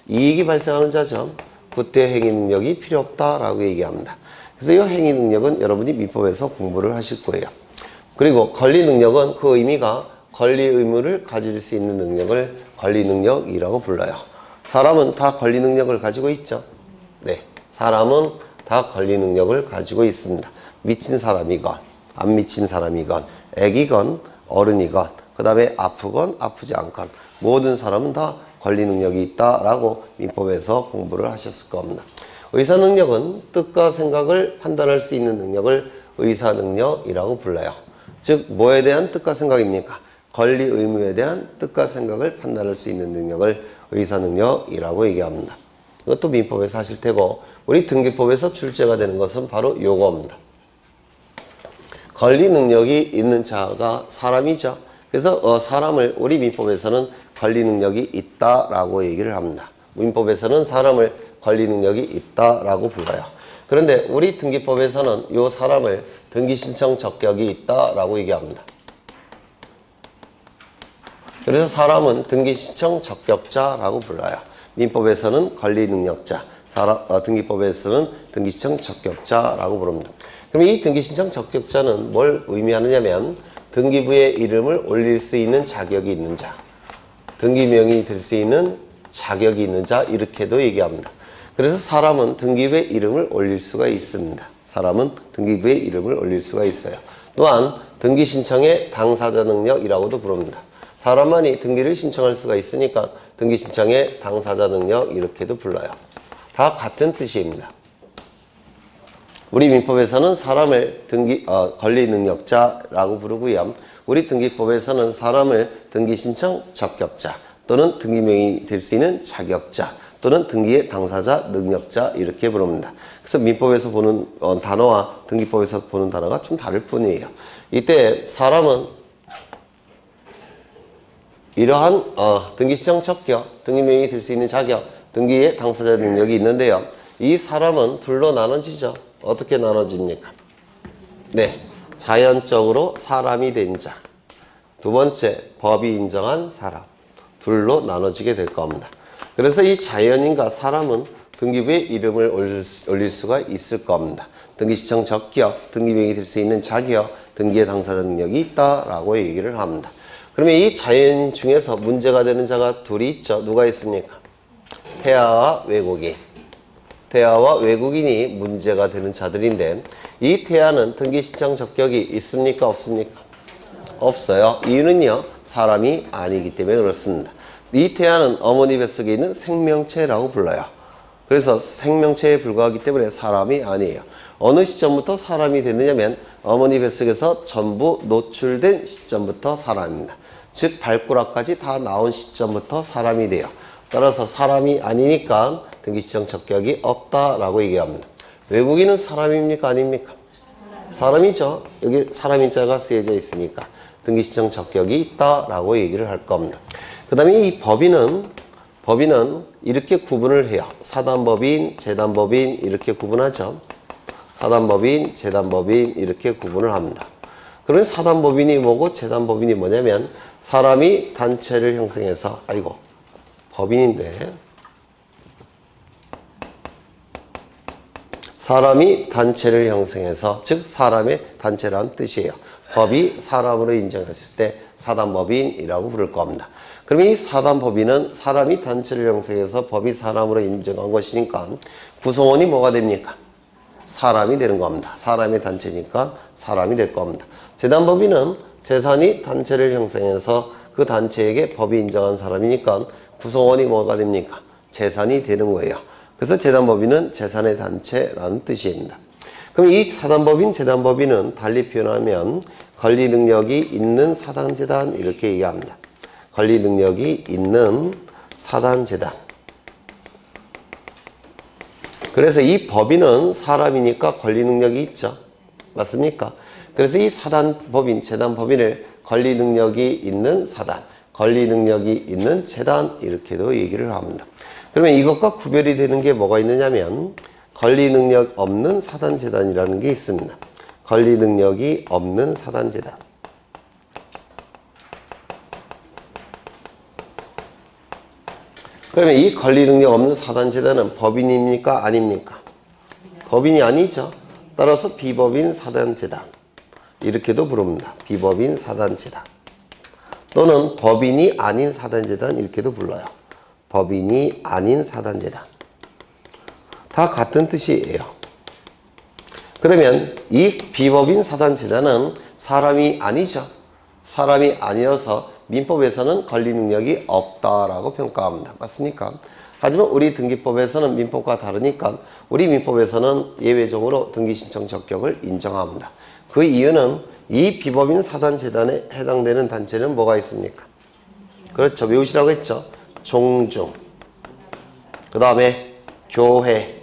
이익이 발생하는 자죠. 그때 행위 능력이 필요 없다라고 얘기합니다. 그래서 이 행위 능력은 여러분이 민법에서 공부를 하실 거예요. 그리고 권리 능력은 그 의미가 권리 의무를 가질 수 있는 능력을 권리 능력이라고 불러요. 사람은 다 권리 능력을 가지고 있죠. 네, 사람은 다 권리 능력을 가지고 있습니다. 미친 사람이건 안 미친 사람이건 애기건 어른이건 그 다음에 아프건 아프지 않건 모든 사람은 다 권리 능력이 있다라고 민법에서 공부를 하셨을 겁니다. 의사 능력은 뜻과 생각을 판단할 수 있는 능력을 의사 능력이라고 불러요. 즉 뭐에 대한 뜻과 생각입니까? 권리 의무에 대한 뜻과 생각을 판단할 수 있는 능력을 의사 능력이라고 얘기합니다. 이것도 민법에서 하실 테고 우리 등기법에서 출제가 되는 것은 바로 요거입니다. 권리 능력이 있는 자가 사람이죠. 그래서 사람을 우리 민법에서는 권리 능력이 있다라고 얘기를 합니다. 민법에서는 사람을 권리 능력이 있다라고 불러요. 그런데 우리 등기법에서는 이 사람을 등기 신청 적격이 있다라고 얘기합니다. 그래서 사람은 등기 신청 적격자라고 불러요. 민법에서는 권리 능력자, 등기법에서는 등기 신청 적격자라고 부릅니다. 그럼 이 등기 신청 적격자는 뭘 의미하느냐면 등기부에 이름을 올릴 수 있는 자격이 있는 자, 등기명이 될 수 있는 자격이 있는 자 이렇게도 얘기합니다. 그래서 사람은 등기부에 이름을 올릴 수가 있습니다. 사람은 등기부에 이름을 올릴 수가 있어요. 또한 등기 신청의 당사자 능력이라고도 부릅니다. 사람만이 등기를 신청할 수가 있으니까 등기 신청의 당사자 능력 이렇게도 불러요. 다 같은 뜻입니다. 우리 민법에서는 사람을 권리 능력자라고 부르고요. 우리 등기법에서는 사람을 등기 신청 적격자 또는 등기명이 될 수 있는 자격자 또는 등기의 당사자 능력자 이렇게 부릅니다. 그래서 민법에서 보는 단어와 등기법에서 보는 단어가 좀 다를 뿐이에요. 이때 사람은 이러한 등기 신청 적격, 등기명이 될 수 있는 자격, 등기의 당사자 능력이 있는데요. 이 사람은 둘로 나눠지죠. 어떻게 나눠집니까? 네, 자연적으로 사람이 된 자. 두 번째, 법이 인정한 사람. 둘로 나눠지게 될 겁니다. 그래서 이 자연인과 사람은 등기부에 이름을 올릴 수가 있을 겁니다. 등기 신청 적격, 등기명이 될 수 있는 자격, 등기의 당사자 능력이 있다라고 얘기를 합니다. 그러면 이 자연인 중에서 문제가 되는 자가 둘이 있죠. 누가 있습니까? 태아와 외국인. 태아와 외국인이 문제가 되는 자들인데 이 태아는 등기 신청 적격이 있습니까? 없습니까? 없어요. 이유는요. 사람이 아니기 때문에 그렇습니다. 이 태아는 어머니 뱃속에 있는 생명체라고 불러요. 그래서 생명체에 불과하기 때문에 사람이 아니에요. 어느 시점부터 사람이 됐느냐면 어머니 뱃속에서 전부 노출된 시점부터 사람입니다. 즉 발가락까지 다 나온 시점부터 사람이 돼요. 따라서 사람이 아니니까 등기시청 적격이 없다라고 얘기합니다. 외국인은 사람입니까? 아닙니까? 사람이죠. 여기 사람인자가 쓰여져 있으니까 등기시청 적격이 있다라고 얘기를 할 겁니다. 그 다음에 이 법인은 이렇게 구분을 해요. 사단법인, 재단법인 이렇게 구분하죠. 사단법인, 재단법인 이렇게 구분을 합니다. 그러면 사단법인이 뭐고 재단법인이 뭐냐면 사람이 단체를 형성해서 법인인데 사람이 단체를 형성해서 즉 사람의 단체라는 뜻이에요. 법이 사람으로 인정했을 때 사단법인이라고 부를 겁니다. 그러면 이 사단법인은 사람이 단체를 형성해서 법이 사람으로 인정한 것이니까 구성원이 뭐가 됩니까? 사람이 되는 겁니다. 사람의 단체니까 사람이 될 겁니다. 재단법인은 재산이 단체를 형성해서 그 단체에게 법이 인정한 사람이니까 구성원이 뭐가 됩니까? 재산이 되는 거예요. 그래서 재단법인은 재산의 단체라는 뜻입니다. 그럼 이 사단법인, 재단법인은 달리 표현하면 권리 능력이 있는 사단재단 이렇게 얘기합니다. 권리 능력이 있는 사단재단. 그래서 이 법인은 사람이니까 권리 능력이 있죠. 맞습니까? 그래서 이 사단법인, 재단법인을 권리 능력이 있는 사단, 권리 능력이 있는 재단 이렇게도 얘기를 합니다. 그러면 이것과 구별이 되는 게 뭐가 있느냐면 권리 능력 없는 사단재단이라는 게 있습니다. 권리 능력이 없는 사단재단. 그러면 이 권리 능력 없는 사단재단은 법인입니까? 아닙니까? 법인이 아니죠. 따라서 비법인 사단재단 이렇게도 부릅니다. 비법인 사단재단 또는 법인이 아닌 사단재단 이렇게도 불러요. 법인이 아닌 사단재단 다 같은 뜻이에요. 그러면 이 비법인 사단재단은 사람이 아니죠. 사람이 아니어서 민법에서는 권리 능력이 없다라고 평가합니다. 맞습니까? 하지만 우리 등기법에서는 민법과 다르니까 우리 민법에서는 예외적으로 등기신청 적격을 인정합니다. 그 이유는 이 비법인 사단재단에 해당되는 단체는 뭐가 있습니까? 그렇죠. 외우시라고 했죠. 종중, 그 다음에 교회,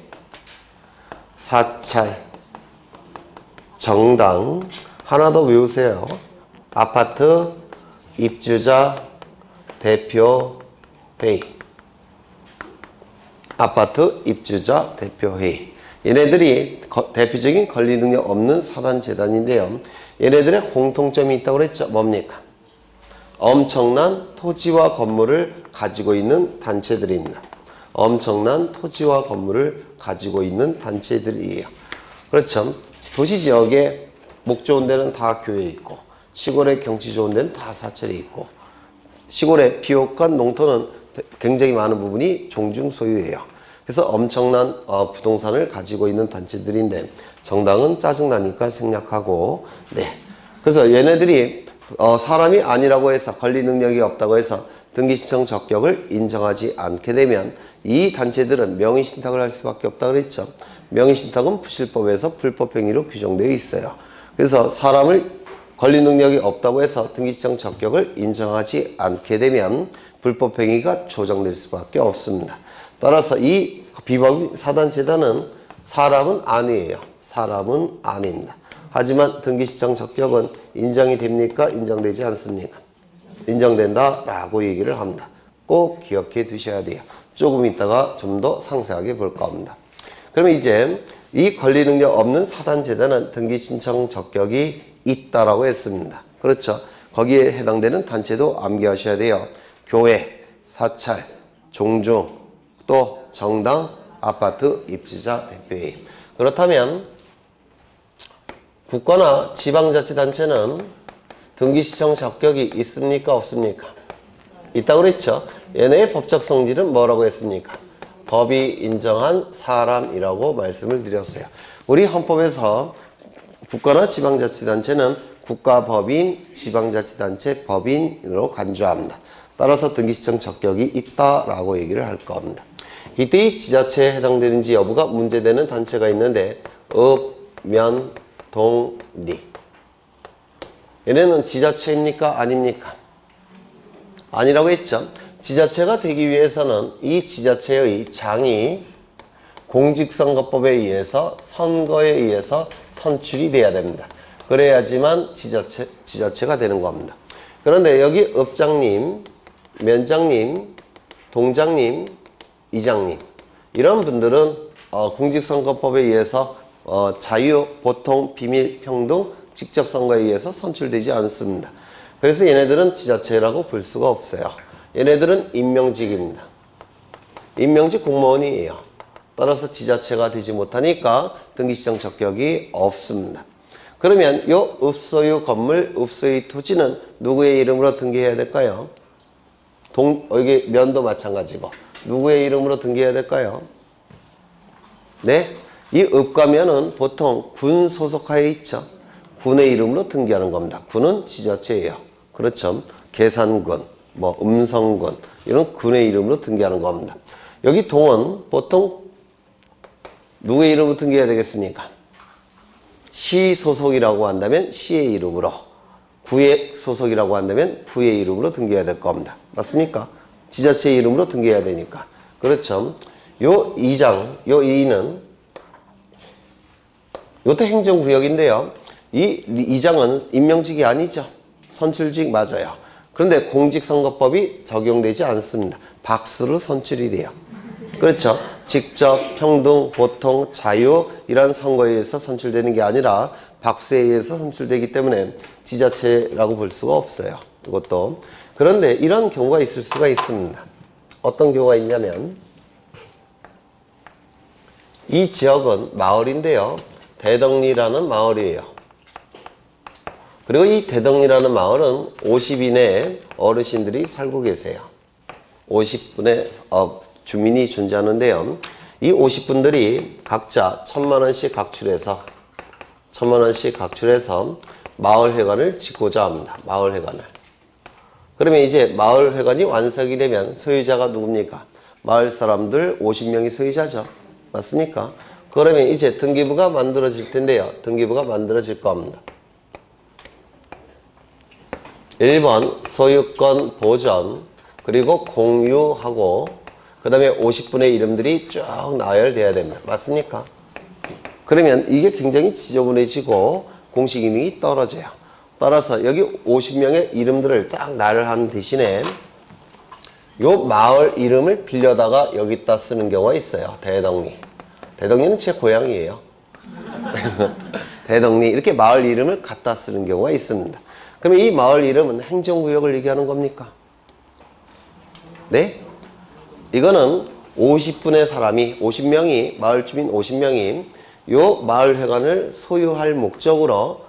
사찰, 정당, 하나 더 외우세요. 아파트, 입주자, 대표회의. 아파트, 입주자, 대표회의. 얘네들이 대표적인 권리 능력 없는 사단재단인데요. 얘네들의 공통점이 있다고 그랬죠. 뭡니까? 엄청난 토지와 건물을 가지고 있는 단체들입니다. 엄청난 토지와 건물을 가지고 있는 단체들이에요. 그렇죠. 도시 지역에 목 좋은 데는 다 교회 있고 시골에 경치 좋은 데는 다 사찰이 있고 시골에 비옥한 농토는 굉장히 많은 부분이 종중 소유예요. 그래서 엄청난 부동산을 가지고 있는 단체들인데 정당은 짜증나니까 생략하고 그래서 얘네들이 사람이 아니라고 해서 권리 능력이 없다고 해서 등기신청 적격을 인정하지 않게 되면 이 단체들은 명의신탁을 할 수밖에 없다고 그랬죠. 명의신탁은 부실법에서 불법행위로 규정되어 있어요. 그래서 사람을 권리 능력이 없다고 해서 등기신청 적격을 인정하지 않게 되면 불법행위가 조정될 수밖에 없습니다. 따라서 이 비법인 사단재단은 사람은 아니에요. 사람은 아닙니다. 하지만 등기신청 적격은 인정이 됩니까? 인정되지 않습니까? 인정된다라고 얘기를 합니다. 꼭 기억해 두셔야 돼요. 조금 있다가 좀 더 상세하게 볼 겁니다. 그러면 이제 이 권리 능력 없는 사단재단은 등기신청 적격이 있다라고 했습니다. 그렇죠. 거기에 해당되는 단체도 암기하셔야 돼요. 교회, 사찰, 종중, 또 정당, 아파트, 입주자, 대표회의. 그렇다면 국가나 지방자치단체는 등기신청 적격이 있습니까? 없습니까? 있다고 그랬죠. 얘네의 법적 성질은 뭐라고 했습니까? 법이 인정한 사람이라고 말씀을 드렸어요. 우리 헌법에서 국가나 지방자치단체는 국가법인, 지방자치단체 법인으로 간주합니다. 따라서 등기시청 적격이 있다라고 얘기를 할 겁니다. 이때 이 지자체에 해당되는지 여부가 문제되는 단체가 있는데 읍, 면, 동, 리. 얘네는 지자체입니까? 아닙니까? 아니라고 했죠. 지자체가 되기 위해서는 이 지자체의 장이 공직선거법에 의해서 선거에 의해서 선출이 돼야 됩니다. 그래야지만 지자체가 되는 겁니다. 그런데 여기 읍장님, 면장님, 동장님, 이장님 이런 분들은 공직선거법에 의해서 자유, 보통, 비밀, 평등, 직접 선거에 의해서 선출되지 않습니다. 그래서 얘네들은 지자체라고 볼 수가 없어요. 얘네들은 임명직입니다. 임명직 공무원이에요. 따라서 지자체가 되지 못하니까 등기시청 적격이 없습니다. 그러면 요 읍소유 건물, 읍소유 토지는 누구의 이름으로 등기해야 될까요? 여기 면도 마찬가지고 누구의 이름으로 등기해야 될까요? 네? 이 읍과 면은 보통 군 소속하에 있죠. 군의 이름으로 등기하는 겁니다. 군은 지자체예요. 그렇죠. 계산군, 음성군 이런 군의 이름으로 등기하는 겁니다. 여기 동은 보통 누구의 이름으로 등기해야 되겠습니까? 시 소속이라고 한다면 시의 이름으로, 구의 소속이라고 한다면 구의 이름으로 등기해야 될 겁니다. 맞습니까? 지자체의 이름으로 등기해야 되니까. 그렇죠. 요 2장, 요 2는 이것도 행정구역인데요. 이 2장은 임명직이 아니죠. 선출직 맞아요. 그런데 공직선거법이 적용되지 않습니다. 박수로 선출이 돼요. 그렇죠. 직접, 평등, 보통, 자유 이런 선거에 의해서 선출되는 게 아니라 박수에 의해서 선출되기 때문에 지자체라고 볼 수가 없어요. 이것도. 그런데 이런 경우가 있을 수가 있습니다. 어떤 경우가 있냐면 이 지역은 마을인데요. 대덕리라는 마을이에요. 그리고 이 대덕리라는 마을은 50 이내의 어르신들이 살고 계세요. 50분의 주민이 존재하는데요. 이 50분들이 각자 1000만원씩 각출해서 마을회관을 짓고자 합니다. 마을회관을. 그러면 이제 마을회관이 완성이 되면 소유자가 누굽니까? 마을 사람들 50명이 소유자죠. 맞습니까? 그러면 이제 등기부가 만들어질 텐데요. 등기부가 만들어질 겁니다. 1번 소유권 보전, 그리고 공유하고 그 다음에 50분의 이름들이 쭉 나열돼야 됩니다. 맞습니까? 그러면 이게 굉장히 지저분해지고 공식 기능이 떨어져요. 따라서 여기 50명의 이름들을 딱 나열하는 대신에 요 마을 이름을 빌려다가 여기다 쓰는 경우가 있어요. 대덕리. 대덕리는 제 고향이에요. 대덕리 이렇게 마을 이름을 갖다 쓰는 경우가 있습니다. 그러면 이 마을 이름은 행정구역을 얘기하는 겁니까? 네? 이거는 50분의 사람이 50명이 마을 주민 50명이 요 마을회관을 소유할 목적으로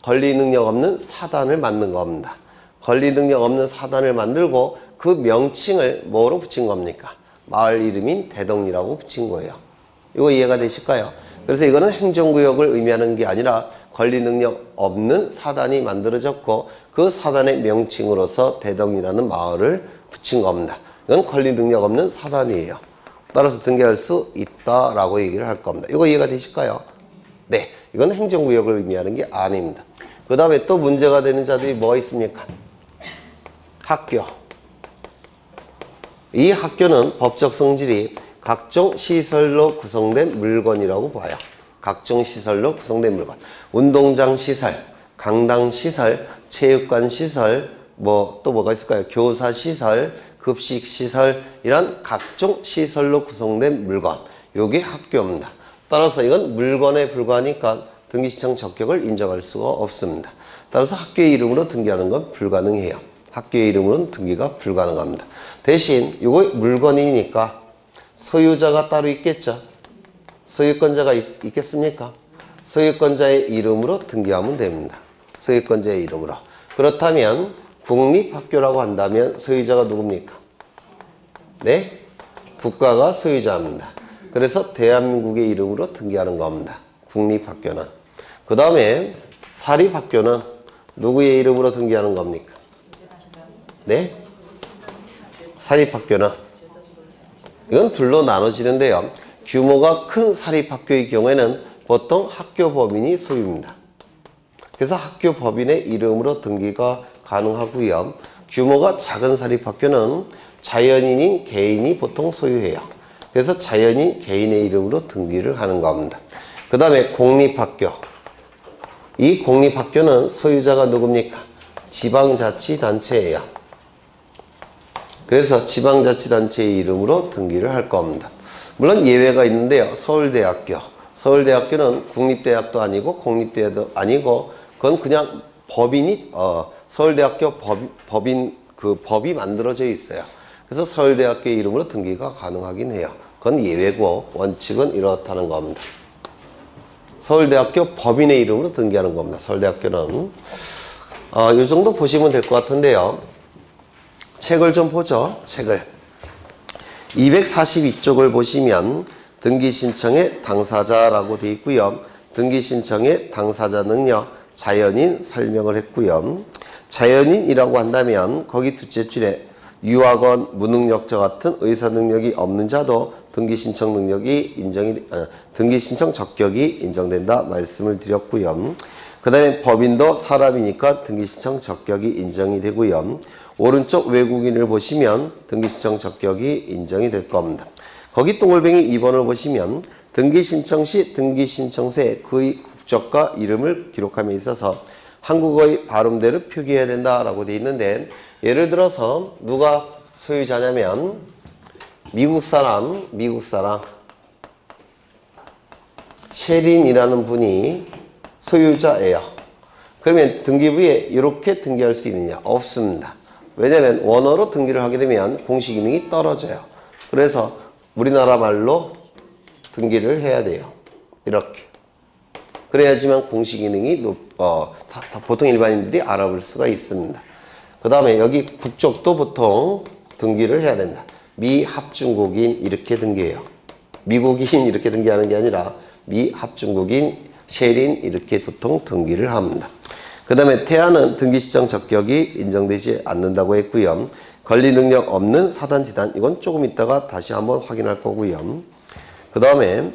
권리 능력 없는 사단을 만든 겁니다. 권리 능력 없는 사단을 만들고 그 명칭을 뭐로 붙인 겁니까? 마을 이름인 대덕리라고 붙인 거예요. 이거 이해가 되실까요? 그래서 이거는 행정구역을 의미하는 게 아니라 권리 능력 없는 사단이 만들어졌고 그 사단의 명칭으로서 대덕리라는 마을을 붙인 겁니다. 이건 권리 능력 없는 사단이에요. 따라서 등기할 수 있다라고 얘기를 할 겁니다. 이거 이해가 되실까요? 네, 이건 행정구역을 의미하는 게 아닙니다. 그 다음에 또 문제가 되는 자들이 뭐가 있습니까? 학교. 이 학교는 법적 성질이 각종 시설로 구성된 물건이라고 봐요. 각종 시설로 구성된 물건. 운동장 시설, 강당 시설, 체육관 시설, 또 뭐가 있을까요? 교사 시설, 급식 시설, 이런 각종 시설로 구성된 물건. 요게 학교입니다. 따라서 이건 물건에 불과하니까 등기시청 적격을 인정할 수가 없습니다. 따라서 학교의 이름으로 등기하는 건 불가능해요. 학교의 이름으로는 등기가 불가능합니다. 대신 이거 물건이니까 소유자가 따로 있겠죠. 소유권자가 있겠습니까? 소유권자의 이름으로 등기하면 됩니다. 소유권자의 이름으로. 그렇다면 국립학교라고 한다면 소유자가 누굽니까? 네? 국가가 소유자입니다. 그래서 대한민국의 이름으로 등기하는 겁니다. 국립학교는. 그 다음에 사립학교는 누구의 이름으로 등기하는 겁니까? 네? 사립학교는 이건 둘로 나눠지는데요. 규모가 큰 사립학교의 경우에는 보통 학교 법인이 소유입니다. 그래서 학교 법인의 이름으로 등기가 가능하고요. 규모가 작은 사립학교는 자연인인 개인이 보통 소유해요. 그래서 자연인 개인의 이름으로 등기를 하는 겁니다. 그 다음에 공립학교. 이 공립학교는 소유자가 누굽니까? 지방자치단체예요. 그래서 지방자치단체의 이름으로 등기를 할 겁니다. 물론 예외가 있는데요. 서울대학교. 서울대학교는 국립대학도 아니고 공립대학도 아니고 그건 그냥 법인이 서울대학교 법이 만들어져 있어요. 그래서 서울대학교의 이름으로 등기가 가능하긴 해요. 그건 예외고 원칙은 이렇다는 겁니다. 서울대학교 법인의 이름으로 등기하는 겁니다. 서울대학교는 이 정도 보시면 될 것 같은데요. 책을 좀 보죠. 책을 242쪽을 보시면 등기신청의 당사자라고 되어 있고요. 등기신청의 당사자 능력 자연인 설명을 했고요. 자연인이라고 한다면 거기 둘째 줄에 유학원, 무능력자 같은 의사 능력이 없는 자도 등기신청 적격이 인정된다 말씀을 드렸고요. 그 다음에 법인도 사람이니까 등기신청 적격이 인정이 되고요. 오른쪽 외국인을 보시면 등기신청 적격이 인정이 될 겁니다. 거기 동글뱅이 2번을 보시면 등기신청 시 등기신청서에 그의 국적과 이름을 기록함에 있어서 한국어의 발음대로 표기해야 된다라고 되어 있는데, 예를 들어서 누가 소유자냐면 미국 사람 셰린이라는 분이 소유자예요. 그러면 등기부에 이렇게 등기할 수 있느냐? 없습니다. 왜냐하면 원어로 등기를 하게 되면 공식 기능이 떨어져요. 그래서 우리나라 말로 등기를 해야 돼요. 이렇게. 그래야지만 공식 기능이 보통 일반인들이 알아볼 수가 있습니다. 그 다음에 여기 국적도 보통 등기를 해야 된다. 미합중국인 이렇게 등기해요. 미국인 이렇게 등기하는 게 아니라 미합중국인 셰린 이렇게 보통 등기를 합니다. 그 다음에 태아는 등기신청 적격이 인정되지 않는다고 했고요. 권리 능력 없는 사단지단, 이건 조금 있다가 다시 한번 확인할 거고요. 그 다음에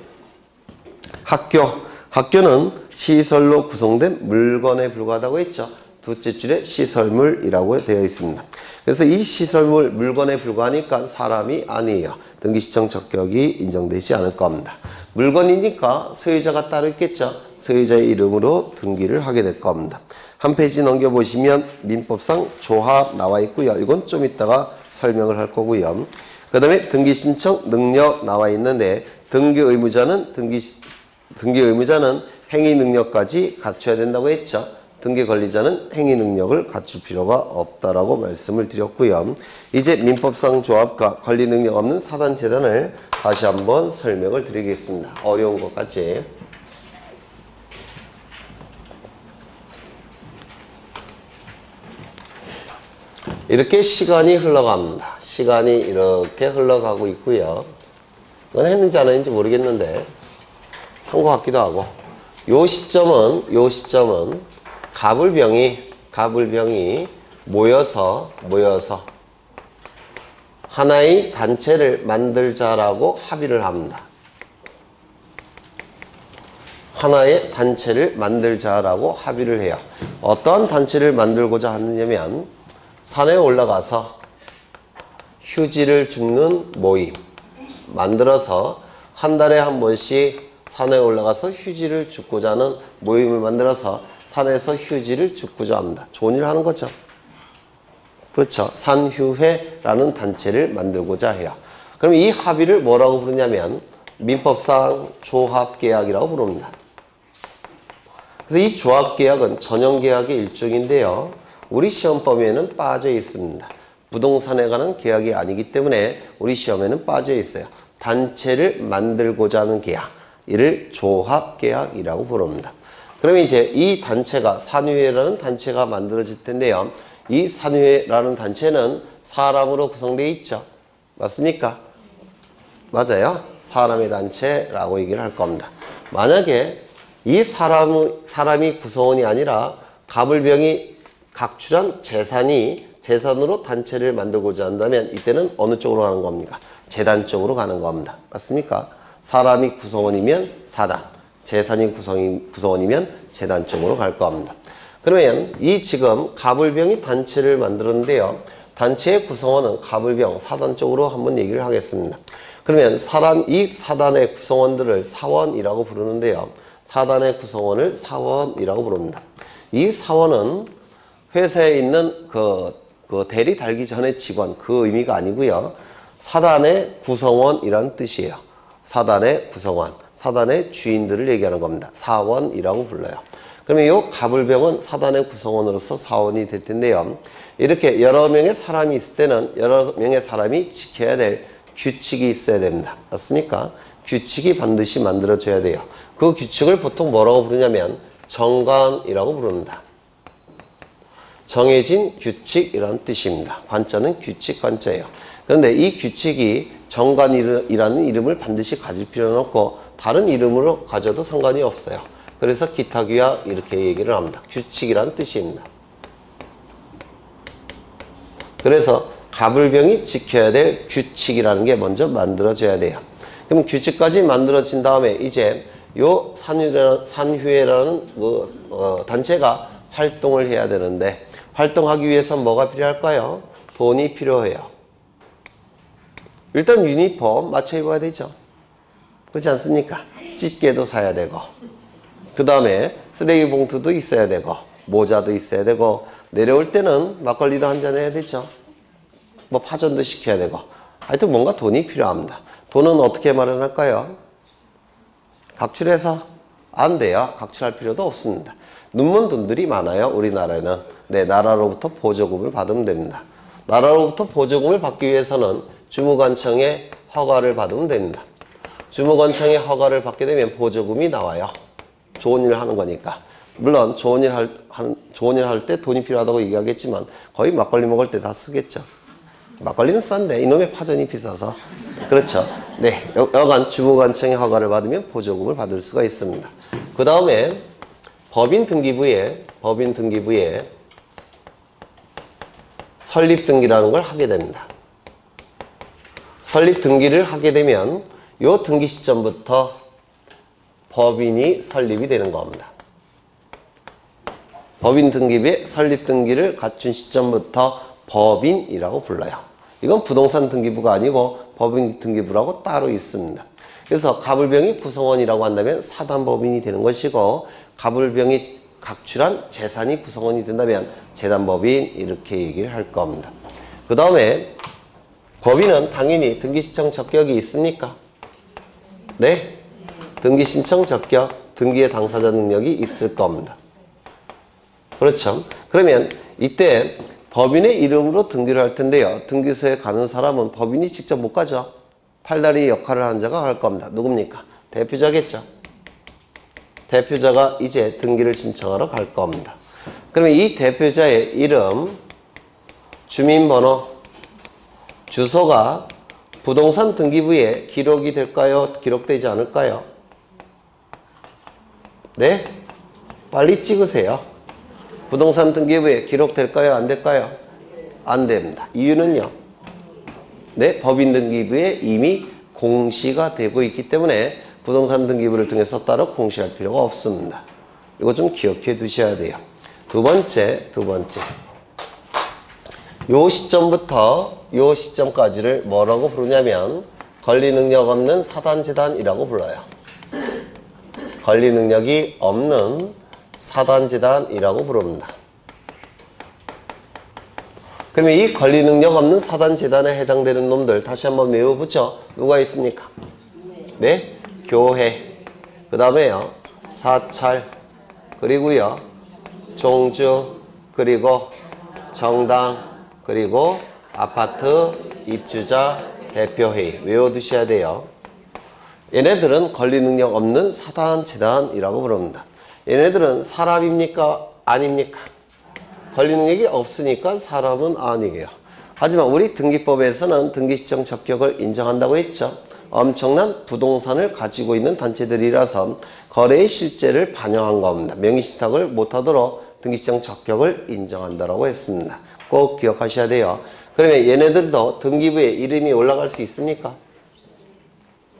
학교는 시설로 구성된 물건에 불과하다고 했죠. 둘째 줄에 시설물이라고 되어 있습니다. 그래서 이 시설물, 물건에 불과하니까 사람이 아니에요. 등기신청 적격이 인정되지 않을 겁니다. 물건이니까 소유자가 따로 있겠죠. 소유자의 이름으로 등기를 하게 될 겁니다. 한 페이지 넘겨보시면 민법상 조합 나와 있고요. 이건 좀 이따가 설명을 할 거고요. 그 다음에 등기신청 능력 나와 있는데 등기 의무자는 행위 능력까지 갖춰야 된다고 했죠. 등기 권리자는 행위 능력을 갖출 필요가 없다라고 말씀을 드렸고요. 이제 민법상 조합과 권리 능력 없는 사단재단을 다시 한번 설명을 드리겠습니다. 어려운 것까지. 이렇게 시간이 흘러갑니다. 시간이 이렇게 흘러가고 있고요. 그건 했는지 안 했는지 모르겠는데 한 것 같기도 하고, 요 시점은 가불병이 모여서 하나의 단체를 만들자라고 합의를 합니다. 하나의 단체를 만들자라고 합의를 해요. 어떠한 단체를 만들고자 하느냐면 산에 올라가서 휴지를 줍는 모임 만들어서 한 달에 한 번씩 산에 올라가서 휴지를 줍고자 하는 모임을 만들어서 산에서 휴지를 줍고자 합니다. 좋은 일을 하는 거죠. 그렇죠. 산휴회라는 단체를 만들고자 해요. 그럼 이 합의를 뭐라고 부르냐면 민법상 조합계약이라고 부릅니다. 그래서 이 조합계약은 전형계약의 일종인데요. 우리 시험범위에는 빠져 있습니다. 부동산에 관한 계약이 아니기 때문에 우리 시험에는 빠져 있어요. 단체를 만들고자 하는 계약, 이를 조합계약이라고 부릅니다. 그러면 이제 이 단체가 산휴회라는 단체가 만들어질 텐데요. 이 산휴회라는 단체는 사람으로 구성되어 있죠. 맞습니까? 맞아요. 사람의 단체라고 얘기를 할 겁니다. 만약에 이 사람이 구성원이 아니라 가불병이 각출한 재산이 재산으로 단체를 만들고자 한다면 이때는 어느 쪽으로 가는 겁니까? 재단 쪽으로 가는 겁니다. 맞습니까? 사람이 구성원이면 사단, 재산이 구성원이면 재단 쪽으로 갈 겁니다. 그러면 이 지금 가불병이 단체를 만들었는데요. 단체의 구성원은 가불병, 사단 쪽으로 한번 얘기를 하겠습니다. 그러면 이 사단의 구성원들을 사원이라고 부르는데요. 사단의 구성원을 사원이라고 부릅니다. 이 사원은 회사에 있는 그 대리 달기 전의 직원, 그 의미가 아니고요. 사단의 구성원이라는 뜻이에요. 사단의 구성원, 사단의 주인들을 얘기하는 겁니다. 사원이라고 불러요. 그러면 이 가불병은 사단의 구성원으로서 사원이 될 텐데요. 이렇게 여러 명의 사람이 있을 때는 여러 명의 사람이 지켜야 될 규칙이 있어야 됩니다. 맞습니까? 규칙이 반드시 만들어져야 돼요. 그 규칙을 보통 뭐라고 부르냐면 정관이라고 부릅니다. 정해진 규칙이라는 뜻입니다. 관자는 규칙 관자예요. 그런데 이 규칙이 정관이라는 이름을 반드시 가질 필요는 없고 다른 이름으로 가져도 상관이 없어요. 그래서 기타규약 이렇게 얘기를 합니다. 규칙이라는 뜻입니다. 그래서 가불병이 지켜야 될 규칙이라는 게 먼저 만들어져야 돼요. 그럼 규칙까지 만들어진 다음에 이제 요 산휴회라는 단체가 활동을 해야 되는데 활동하기 위해서 뭐가 필요할까요? 돈이 필요해요. 일단 유니폼 맞춰 입어야 되죠. 그렇지 않습니까? 집게도 사야 되고 그 다음에 쓰레기 봉투도 있어야 되고 모자도 있어야 되고 내려올 때는 막걸리도 한잔 해야 되죠. 뭐 파전도 시켜야 되고 하여튼 뭔가 돈이 필요합니다. 돈은 어떻게 마련할까요? 각출해서 안 돼요. 각출할 필요도 없습니다. 눈먼 돈들이 많아요. 우리나라에는. 네, 나라로부터 보조금을 받으면 됩니다. 나라로부터 보조금을 받기 위해서는 주무관청의 허가를 받으면 됩니다. 주무관청의 허가를 받게 되면 보조금이 나와요. 좋은 일을 하는 거니까. 물론 좋은 일 할 때 돈이 필요하다고 얘기하겠지만 거의 막걸리 먹을 때 다 쓰겠죠. 막걸리는 싼데 이놈의 파전이 비싸서. 그렇죠. 네, 여간 주무관청의 허가를 받으면 보조금을 받을 수가 있습니다. 그 다음에 법인 등기부에 설립 등기라는 걸 하게 됩니다. 설립 등기를 하게 되면 요 등기 시점부터 법인이 설립이 되는 겁니다. 법인 등기부에 설립 등기를 갖춘 시점부터 법인이라고 불러요. 이건 부동산 등기부가 아니고 법인 등기부라고 따로 있습니다. 그래서 가불병이 구성원이라고 한다면 사단법인이 되는 것이고 가불병이 각출한 재산이 구성원이 된다면 재단법인 이렇게 얘기를 할 겁니다. 그 다음에 법인은 당연히 등기신청 적격이 있습니까? 네? 등기신청 적격, 등기의 당사자 능력이 있을 겁니다. 그렇죠? 그러면 이때 법인의 이름으로 등기를 할 텐데요. 등기소에 가는 사람은 법인이 직접 못 가죠. 팔다리 역할을 하는 자가 갈 겁니다. 누굽니까? 대표자겠죠. 대표자가 이제 등기를 신청하러 갈 겁니다. 그러면 이 대표자의 이름, 주민번호, 주소가 부동산 등기부에 기록이 될까요? 기록되지 않을까요? 네? 빨리 찍으세요. 부동산 등기부에 기록될까요? 안 될까요? 안 됩니다. 이유는요? 네, 법인 등기부에 이미 공시가 되고 있기 때문에 부동산 등기부를 통해서 따로 공시할 필요가 없습니다. 이거 좀 기억해 두셔야 돼요. 두 번째. 요 시점부터 요 시점까지를 뭐라고 부르냐면 권리 능력 없는 사단재단이라고 불러요. 권리 능력이 없는 사단재단이라고 부릅니다. 그러면 이 권리 능력 없는 사단재단에 해당되는 놈들 다시 한번 외워보죠. 누가 있습니까? 네? 교회, 그 다음에요 사찰, 그리고요 종주, 그리고 정당, 그리고 아파트, 입주자, 대표회의 외워두셔야 돼요. 얘네들은 권리 능력 없는 사단재단이라고 부릅니다. 얘네들은 사람입니까? 아닙니까? 권리 능력이 없으니까 사람은 아니에요. 하지만 우리 등기법에서는 등기시청 적격을 인정한다고 했죠. 엄청난 부동산을 가지고 있는 단체들이라서 거래의 실제를 반영한 겁니다. 명의신탁을 못하도록 등기시청 적격을 인정한다고 했습니다. 꼭 기억하셔야 돼요. 그러면 얘네들도 등기부에 이름이 올라갈 수 있습니까?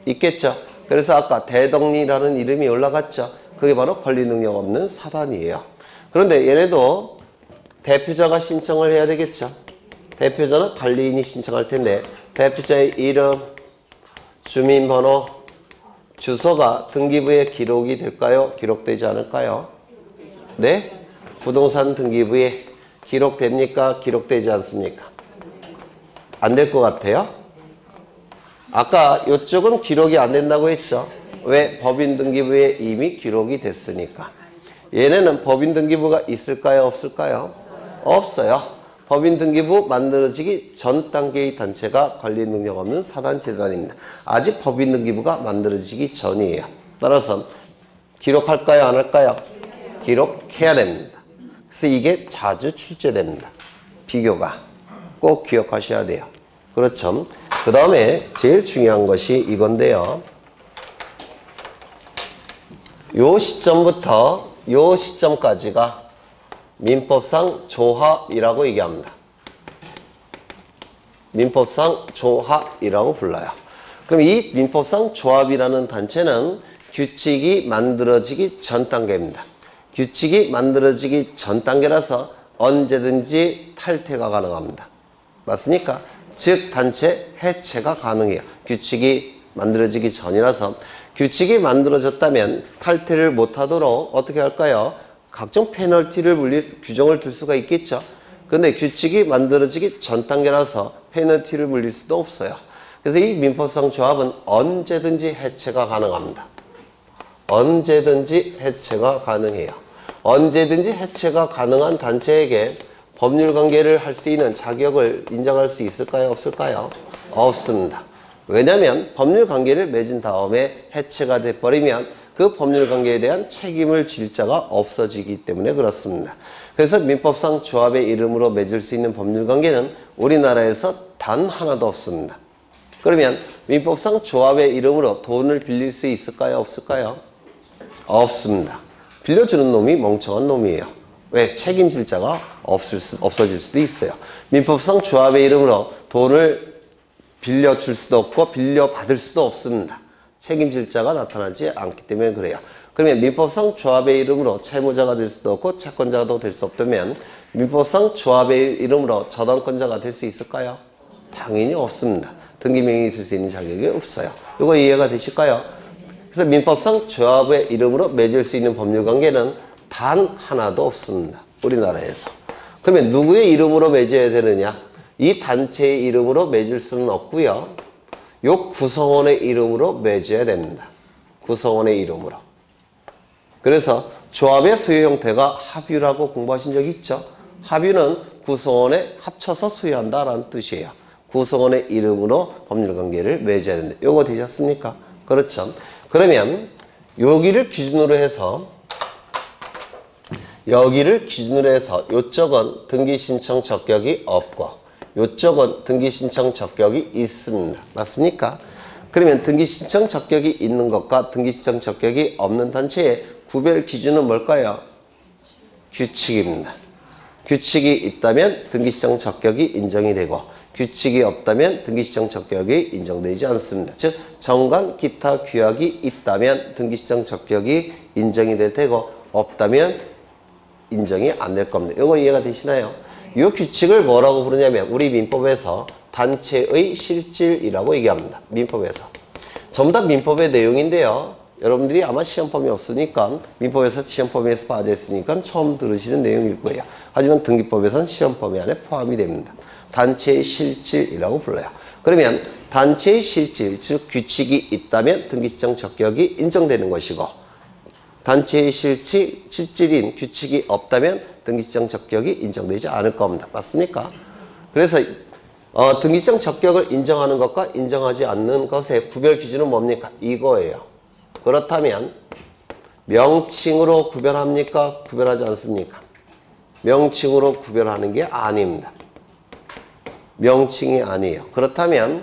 있겠죠. 그래서 아까 대덕리라는 이름이 올라갔죠. 그게 바로 권리능력 없는 사단이에요. 그런데 얘네도 대표자가 신청을 해야 되겠죠. 대표자는 관리인이 신청할 텐데 대표자의 이름, 주민번호, 주소가 등기부에 기록이 될까요? 기록되지 않을까요? 네? 부동산 등기부에 기록됩니까? 기록되지 않습니까? 안 될 것 같아요? 아까 이쪽은 기록이 안 된다고 했죠. 왜? 법인 등기부에 이미 기록이 됐으니까. 얘네는 법인 등기부가 있을까요? 없을까요? 없어요. 법인 등기부 만들어지기 전 단계의 단체가 관리 능력 없는 사단체단입니다. 아직 법인 등기부가 만들어지기 전이에요. 따라서 기록할까요? 안 할까요? 기록해야 됩니다. 그래서 이게 자주 출제됩니다. 비교가. 꼭 기억하셔야 돼요. 그렇죠. 그 다음에 제일 중요한 것이 이건데요. 요 시점부터 요 시점까지가 민법상 조합이라고 얘기합니다. 민법상 조합이라고 불러요. 그럼 이 민법상 조합이라는 단체는 규칙이 만들어지기 전 단계입니다. 규칙이 만들어지기 전 단계라서 언제든지 탈퇴가 가능합니다. 맞습니까? 즉 단체 해체가 가능해요. 규칙이 만들어지기 전이라서. 규칙이 만들어졌다면 탈퇴를 못하도록 어떻게 할까요? 각종 페널티를 규정을 둘 수가 있겠죠. 그런데 규칙이 만들어지기 전 단계라서 페널티를 물릴 수도 없어요. 그래서 이 민법상 조합은 언제든지 해체가 가능합니다. 언제든지 해체가 가능해요. 언제든지 해체가 가능한 단체에게 법률관계를 할 수 있는 자격을 인정할 수 있을까요? 없을까요? 없습니다. 왜냐하면 법률관계를 맺은 다음에 해체가 돼버리면 그 법률관계에 대한 책임을 질 자가 없어지기 때문에 그렇습니다. 그래서 민법상 조합의 이름으로 맺을 수 있는 법률관계는 우리나라에서 단 하나도 없습니다. 그러면 민법상 조합의 이름으로 돈을 빌릴 수 있을까요? 없을까요? 없습니다. 빌려주는 놈이 멍청한 놈이에요. 왜? 책임질 자가 없어질 수도 있어요. 민법상 조합의 이름으로 돈을 빌려줄 수도 없고 빌려받을 수도 없습니다. 책임질 자가 나타나지 않기 때문에 그래요. 그러면 민법상 조합의 이름으로 채무자가 될 수도 없고 채권자도 될 수 없다면 민법상 조합의 이름으로 저당권자가 될 수 있을까요? 당연히 없습니다. 등기명의 될 수 있는 자격이 없어요. 이거 이해가 되실까요? 그래서 민법상 조합의 이름으로 맺을 수 있는 법률관계는 단 하나도 없습니다. 우리나라에서. 그러면 누구의 이름으로 맺어야 되느냐? 이 단체의 이름으로 맺을 수는 없고요. 요 구성원의 이름으로 맺어야 됩니다. 구성원의 이름으로. 그래서 조합의 소유 형태가 합유라고 공부하신 적 있죠? 합유는 구성원에 합쳐서 소유한다라는 뜻이에요. 구성원의 이름으로 법률관계를 맺어야 된다. 요거 되셨습니까? 그렇죠. 그러면 여기를 기준으로 해서 요쪽은 등기신청 적격이 없고 요쪽은 등기신청 적격이 있습니다. 맞습니까? 그러면 등기신청 적격이 있는 것과 등기신청 적격이 없는 단체의 구별 기준은 뭘까요? 규칙입니다. 규칙이 있다면 등기신청 적격이 인정이 되고 규칙이 없다면 등기신청 적격이 인정되지 않습니다. 즉 정관 기타 규약이 있다면 등기신청 적격이 인정이 될 테고 없다면 인정이 안 될 겁니다. 이거 이해가 되시나요? 이 규칙을 뭐라고 부르냐면 우리 민법에서 단체의 실질이라고 얘기합니다. 민법에서. 전부 다 민법의 내용인데요. 여러분들이 아마 시험범위 없으니까 민법에서 시험범위에서 빠져 있으니까 처음 들으시는 내용일 거예요. 하지만 등기법에서는 시험범위 안에 포함이 됩니다. 단체의 실질이라고 불러요. 그러면 단체의 실질, 즉 규칙이 있다면 등기신청 적격이 인정되는 것이고 단체의 실질인 규칙이 없다면 등기신청 적격이 인정되지 않을 겁니다. 맞습니까? 그래서 등기신청 적격을 인정하는 것과 인정하지 않는 것의 구별 기준은 뭡니까? 이거예요. 그렇다면 명칭으로 구별합니까? 구별하지 않습니까? 명칭으로 구별하는 게 아닙니다. 명칭이 아니에요. 그렇다면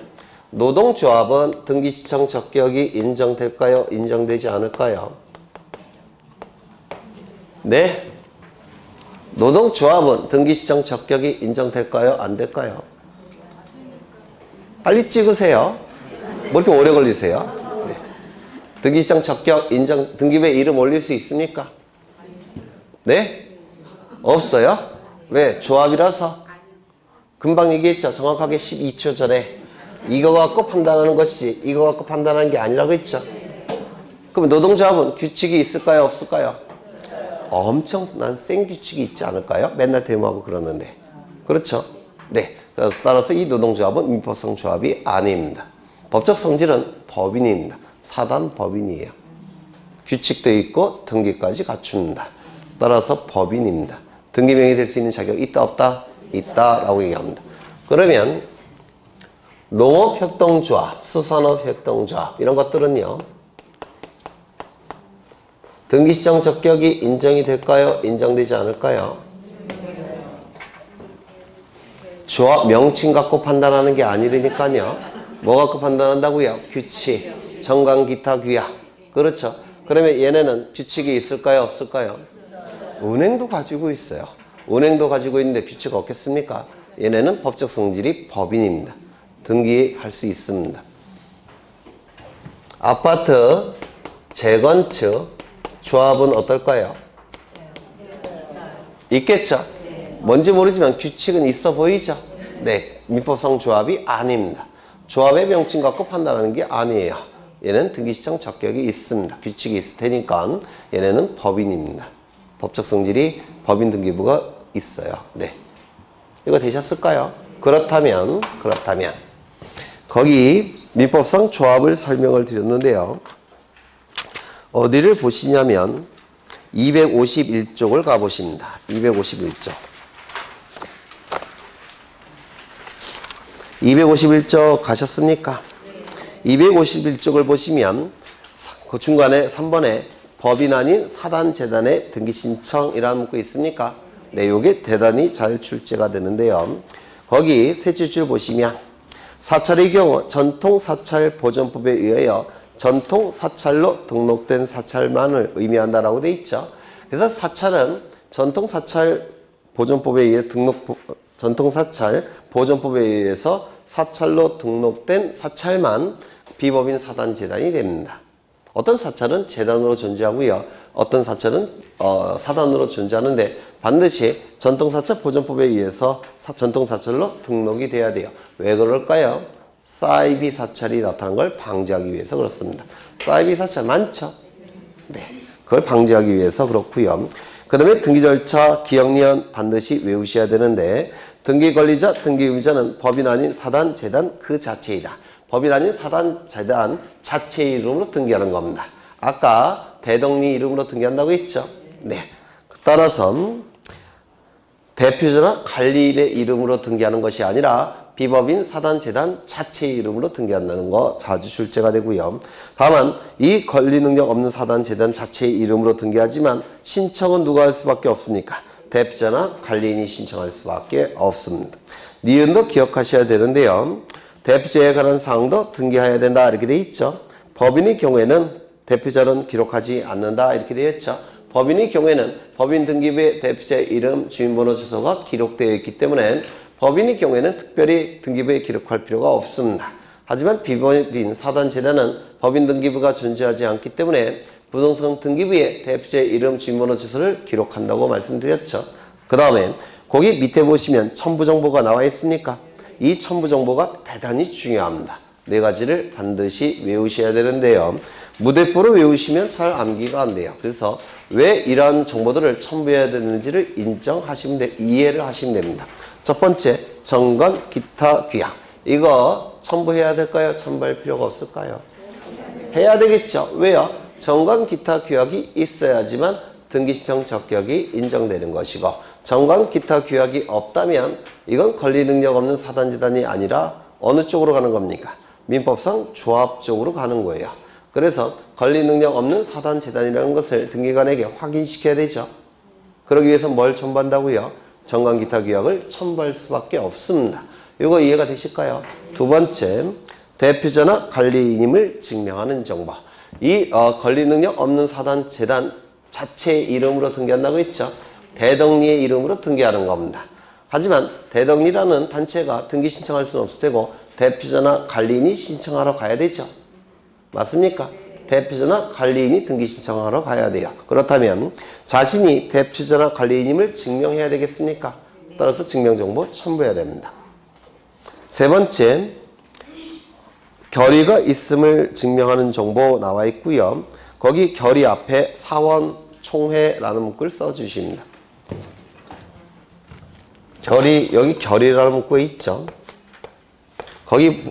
노동조합은 등기신청 적격이 인정될까요? 인정되지 않을까요? 네? 노동조합은 등기시청 적격이 인정될까요? 안 될까요? 빨리 찍으세요. 뭐 이렇게 오래 걸리세요? 네. 등기시청 적격 인정, 등기부에 이름 올릴 수 있습니까? 네? 없어요? 왜? 조합이라서? 금방 얘기했죠. 정확하게 12초 전에. 이거 갖고 판단하는 것이 이거 갖고 판단하는 게 아니라고 했죠. 그럼 노동조합은 규칙이 있을까요? 없을까요? 엄청난 센 규칙이 있지 않을까요? 맨날 데모하고 그러는데. 그렇죠? 네. 따라서 이 노동조합은 민법상 조합이 아닙니다. 법적 성질은 법인입니다. 사단 법인이에요. 규칙도 있고 등기까지 갖춥니다. 따라서 법인입니다. 등기명의 될 수 있는 자격이 있다 없다? 있다라고 얘기합니다. 그러면 농업협동조합, 수산업협동조합 이런 것들은요. 등기시청 적격이 인정이 될까요? 인정되지 않을까요? 조합 명칭 갖고 판단하는 게 아니라니까요. 뭐 갖고 판단한다고요? 규칙, 정관, 기타, 규약. 그렇죠. 그러면 얘네는 규칙이 있을까요? 없을까요? 은행도 가지고 있어요. 은행도 가지고 있는데 규칙 없겠습니까? 얘네는 법적 성질이 법인입니다. 등기할 수 있습니다. 아파트, 재건축, 조합은 어떨까요? 있겠죠? 뭔지 모르지만 규칙은 있어 보이죠? 네, 민법상 조합이 아닙니다. 조합의 명칭 갖고 판단하는 게 아니에요. 얘는 등기시청 적격이 있습니다. 규칙이 있을 테니까 얘네는 법인입니다. 법적 성질이 법인 등기부가 있어요. 네, 이거 되셨을까요? 그렇다면 거기 민법상 조합을 설명을 드렸는데요. 어디를 보시냐면 251쪽을 가보십니다. 251쪽. 251쪽 가셨습니까? 251쪽을 보시면 그 중간에 3번에 법인 아닌 사단재단의 등기신청이라는 문구 있습니까? 네, 요게 대단히 잘 출제가 되는데요. 거기 셋째 줄 보시면 사찰의 경우 전통사찰보존법에 의하여 전통사찰로 등록된 사찰만을 의미한다라고 되어 있죠. 그래서 사찰은 전통사찰보존법에 의해 전통사찰보존법에 의해서 사찰로 등록된 사찰만 비법인 사단재단이 됩니다. 어떤 사찰은 재단으로 존재하고요. 어떤 사찰은 사단으로 존재하는데 반드시 전통사찰보존법에 의해서 전통사찰로 등록이 돼야 돼요. 왜 그럴까요? 사이비 사찰이 나타난 걸 방지하기 위해서 그렇습니다. 사이비 사찰 많죠? 네, 그걸 방지하기 위해서 그렇고요. 그 다음에 등기 절차, 기억리언 반드시 외우셔야 되는데 등기 권리자, 등기 의무자는 법인 아닌 사단, 재단 그 자체이다. 법인 아닌 사단, 재단 자체의 이름으로 등기하는 겁니다. 아까 대동리 이름으로 등기한다고 했죠? 네. 따라서 대표자나 관리인의 이름으로 등기하는 것이 아니라 비법인 사단, 재단 자체의 이름으로 등기한다는 거 자주 출제가 되고요. 다만 이 권리 능력 없는 사단, 재단 자체의 이름으로 등기하지만 신청은 누가 할 수밖에 없습니까? 대표자나 관리인이 신청할 수밖에 없습니다. 니은도 기억하셔야 되는데요. 대표자에 관한 사항도 등기해야 된다 이렇게 되어 있죠. 법인의 경우에는 대표자는 기록하지 않는다 이렇게 되어 있죠. 법인의 경우에는 법인 등기부에 대표자의 이름, 주민번호, 주소가 기록되어 있기 때문에 법인의 경우에는 특별히 등기부에 기록할 필요가 없습니다. 하지만 비법인 사단, 재단은 법인 등기부가 존재하지 않기 때문에 부동산 등기부에 대표자의 이름, 주민번호, 주소를 기록한다고 말씀드렸죠. 그 다음에 거기 밑에 보시면 첨부정보가 나와 있습니까? 이 첨부정보가 대단히 중요합니다. 네 가지를 반드시 외우셔야 되는데요. 무대뽀로 외우시면 잘 암기가 안 돼요. 그래서 왜 이러한 정보들을 첨부해야 되는지를 이해를 하시면 됩니다. 첫 번째, 정관, 기타, 규약. 이거 첨부해야 될까요? 첨부할 필요가 없을까요? 해야 되겠죠. 왜요? 정관, 기타, 규약이 있어야지만 등기시청 적격이 인정되는 것이고 정관, 기타, 규약이 없다면 이건 권리 능력 없는 사단재단이 아니라 어느 쪽으로 가는 겁니까? 민법상 조합 쪽으로 가는 거예요. 그래서 권리 능력 없는 사단재단이라는 것을 등기관에게 확인시켜야 되죠. 그러기 위해서 뭘 첨부한다고요? 정관, 기타, 규약을 첨부할 수밖에 없습니다. 이거 이해가 되실까요? 두 번째, 대표자나 관리인임을 증명하는 정보. 이 권리 능력 없는 사단, 재단 자체의 이름으로 등기한다고 했죠. 대덕리의 이름으로 등기하는 겁니다. 하지만 대덕리라는 단체가 등기 신청할 수는 없을 테고 대표자나 관리인이 신청하러 가야 되죠. 맞습니까? 대표자나 관리인이 등기 신청하러 가야 돼요. 그렇다면 자신이 대표자나 관리인임을 증명해야 되겠습니까? 따라서 증명정보 첨부해야 됩니다. 세 번째, 결의가 있음을 증명하는 정보 나와 있고요. 거기 결의 앞에 사원 총회라는 문구를 써주십니다. 여기 결의라는 문구에 있죠. 거기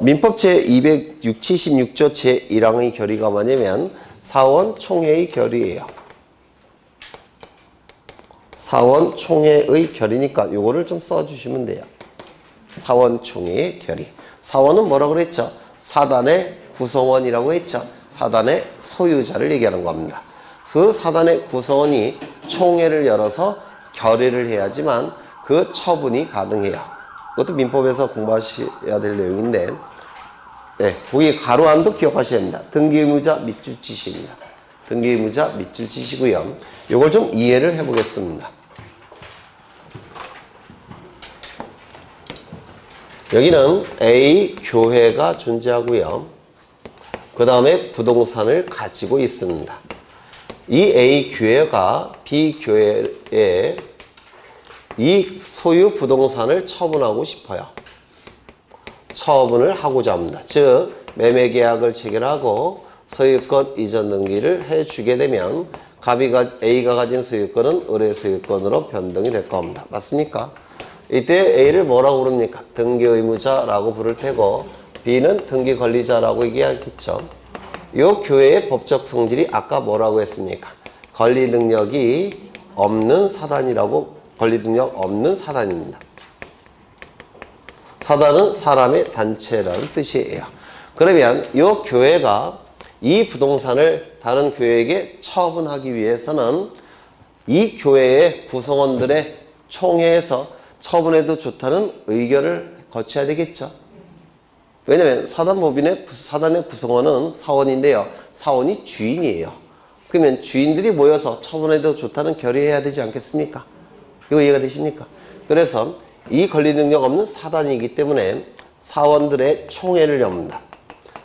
민법 제276조 제1항의 결의가 뭐냐면 사원 총회의 결의예요. 사원 총회의 결의니까 요거를 좀 써주시면 돼요. 사원 총회의 결의. 사원은 뭐라고 그랬죠? 사단의 구성원이라고 했죠. 사단의 소유자를 얘기하는 겁니다. 그 사단의 구성원이 총회를 열어서 결의를 해야지만 그 처분이 가능해요. 그것도 민법에서 공부하셔야 될 내용인데, 네, 거기 가로 안도 기억하셔야 됩니다. 등기의무자 밑줄 치시입니다. 등기의무자 밑줄 치시고요. 이걸 좀 이해를 해보겠습니다. 여기는 A 교회가 존재하고요. 그 다음에 부동산을 가지고 있습니다. 이 A 교회가 B 교회에 이 소유 부동산을 처분하고 싶어요. 처분을 하고자 합니다. 즉 매매계약을 체결하고 소유권 이전 등기를 해주게 되면 A가 가진 소유권은 의뢰 소유권으로 변동이 될 겁니다. 맞습니까? 이때 A를 뭐라고 부릅니까? 등기의무자라고 부를 테고 B는 등기권리자라고 얘기하겠죠. 이 교회의 법적 성질이 아까 뭐라고 했습니까? 권리 능력이 없는 사단이라고, 권리 능력 없는 사단입니다. 사단은 사람의 단체라는 뜻이에요. 그러면 이 교회가 이 부동산을 다른 교회에게 처분하기 위해서는 이 교회의 구성원들의 총회에서 처분해도 좋다는 의결을 거쳐야 되겠죠. 왜냐하면 사단의 구성원은 사원인데요. 사원이 주인이에요. 그러면 주인들이 모여서 처분해도 좋다는 결의해야 되지 않겠습니까? 이거 이해가 되십니까? 그래서 이 권리 능력 없는 사단이기 때문에 사원들의 총회를 엽니다.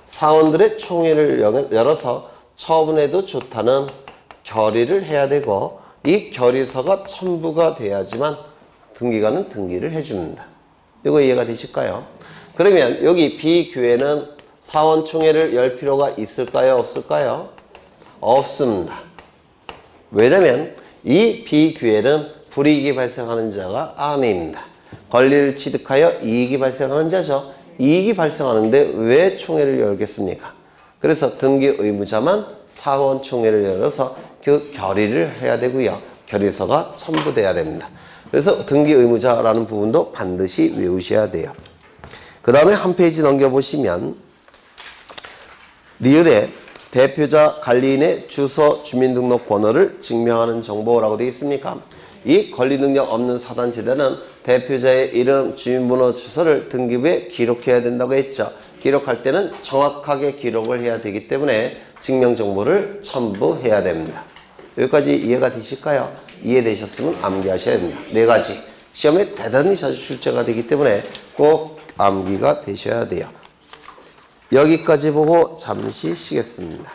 사원들의 총회를 열어서 처분해도 좋다는 결의를 해야 되고 이 결의서가 첨부가 돼야지만 등기관은 등기를 해줍니다. 이거 이해가 되실까요? 그러면 여기 B교회는 사원총회를 열 필요가 있을까요? 없을까요? 없습니다. 왜냐면 이 B교회는 불이익이 발생하는 자가 아닙니다. 권리를 취득하여 이익이 발생하는 자죠. 이익이 발생하는데 왜 총회를 열겠습니까? 그래서 등기 의무자만 사원총회를 열어서 그 결의를 해야 되고요. 결의서가 첨부돼야 됩니다. 그래서 등기 의무자라는 부분도 반드시 외우셔야 돼요. 그 다음에 한 페이지 넘겨보시면 리을에 대표자 관리인의 주소 주민등록번호를 증명하는 정보라고 되어 있습니까? 이 권리능력 없는 사단지대는 대표자의 이름, 주민번호, 주소를 등기부에 기록해야 된다고 했죠. 기록할 때는 정확하게 기록을 해야 되기 때문에 증명정보를 첨부해야 됩니다. 여기까지 이해가 되실까요? 이해되셨으면 암기하셔야 됩니다. 4가지. 시험에 대단히 자주 출제가 되기 때문에 꼭 암기가 되셔야 돼요. 여기까지 보고 잠시 쉬겠습니다.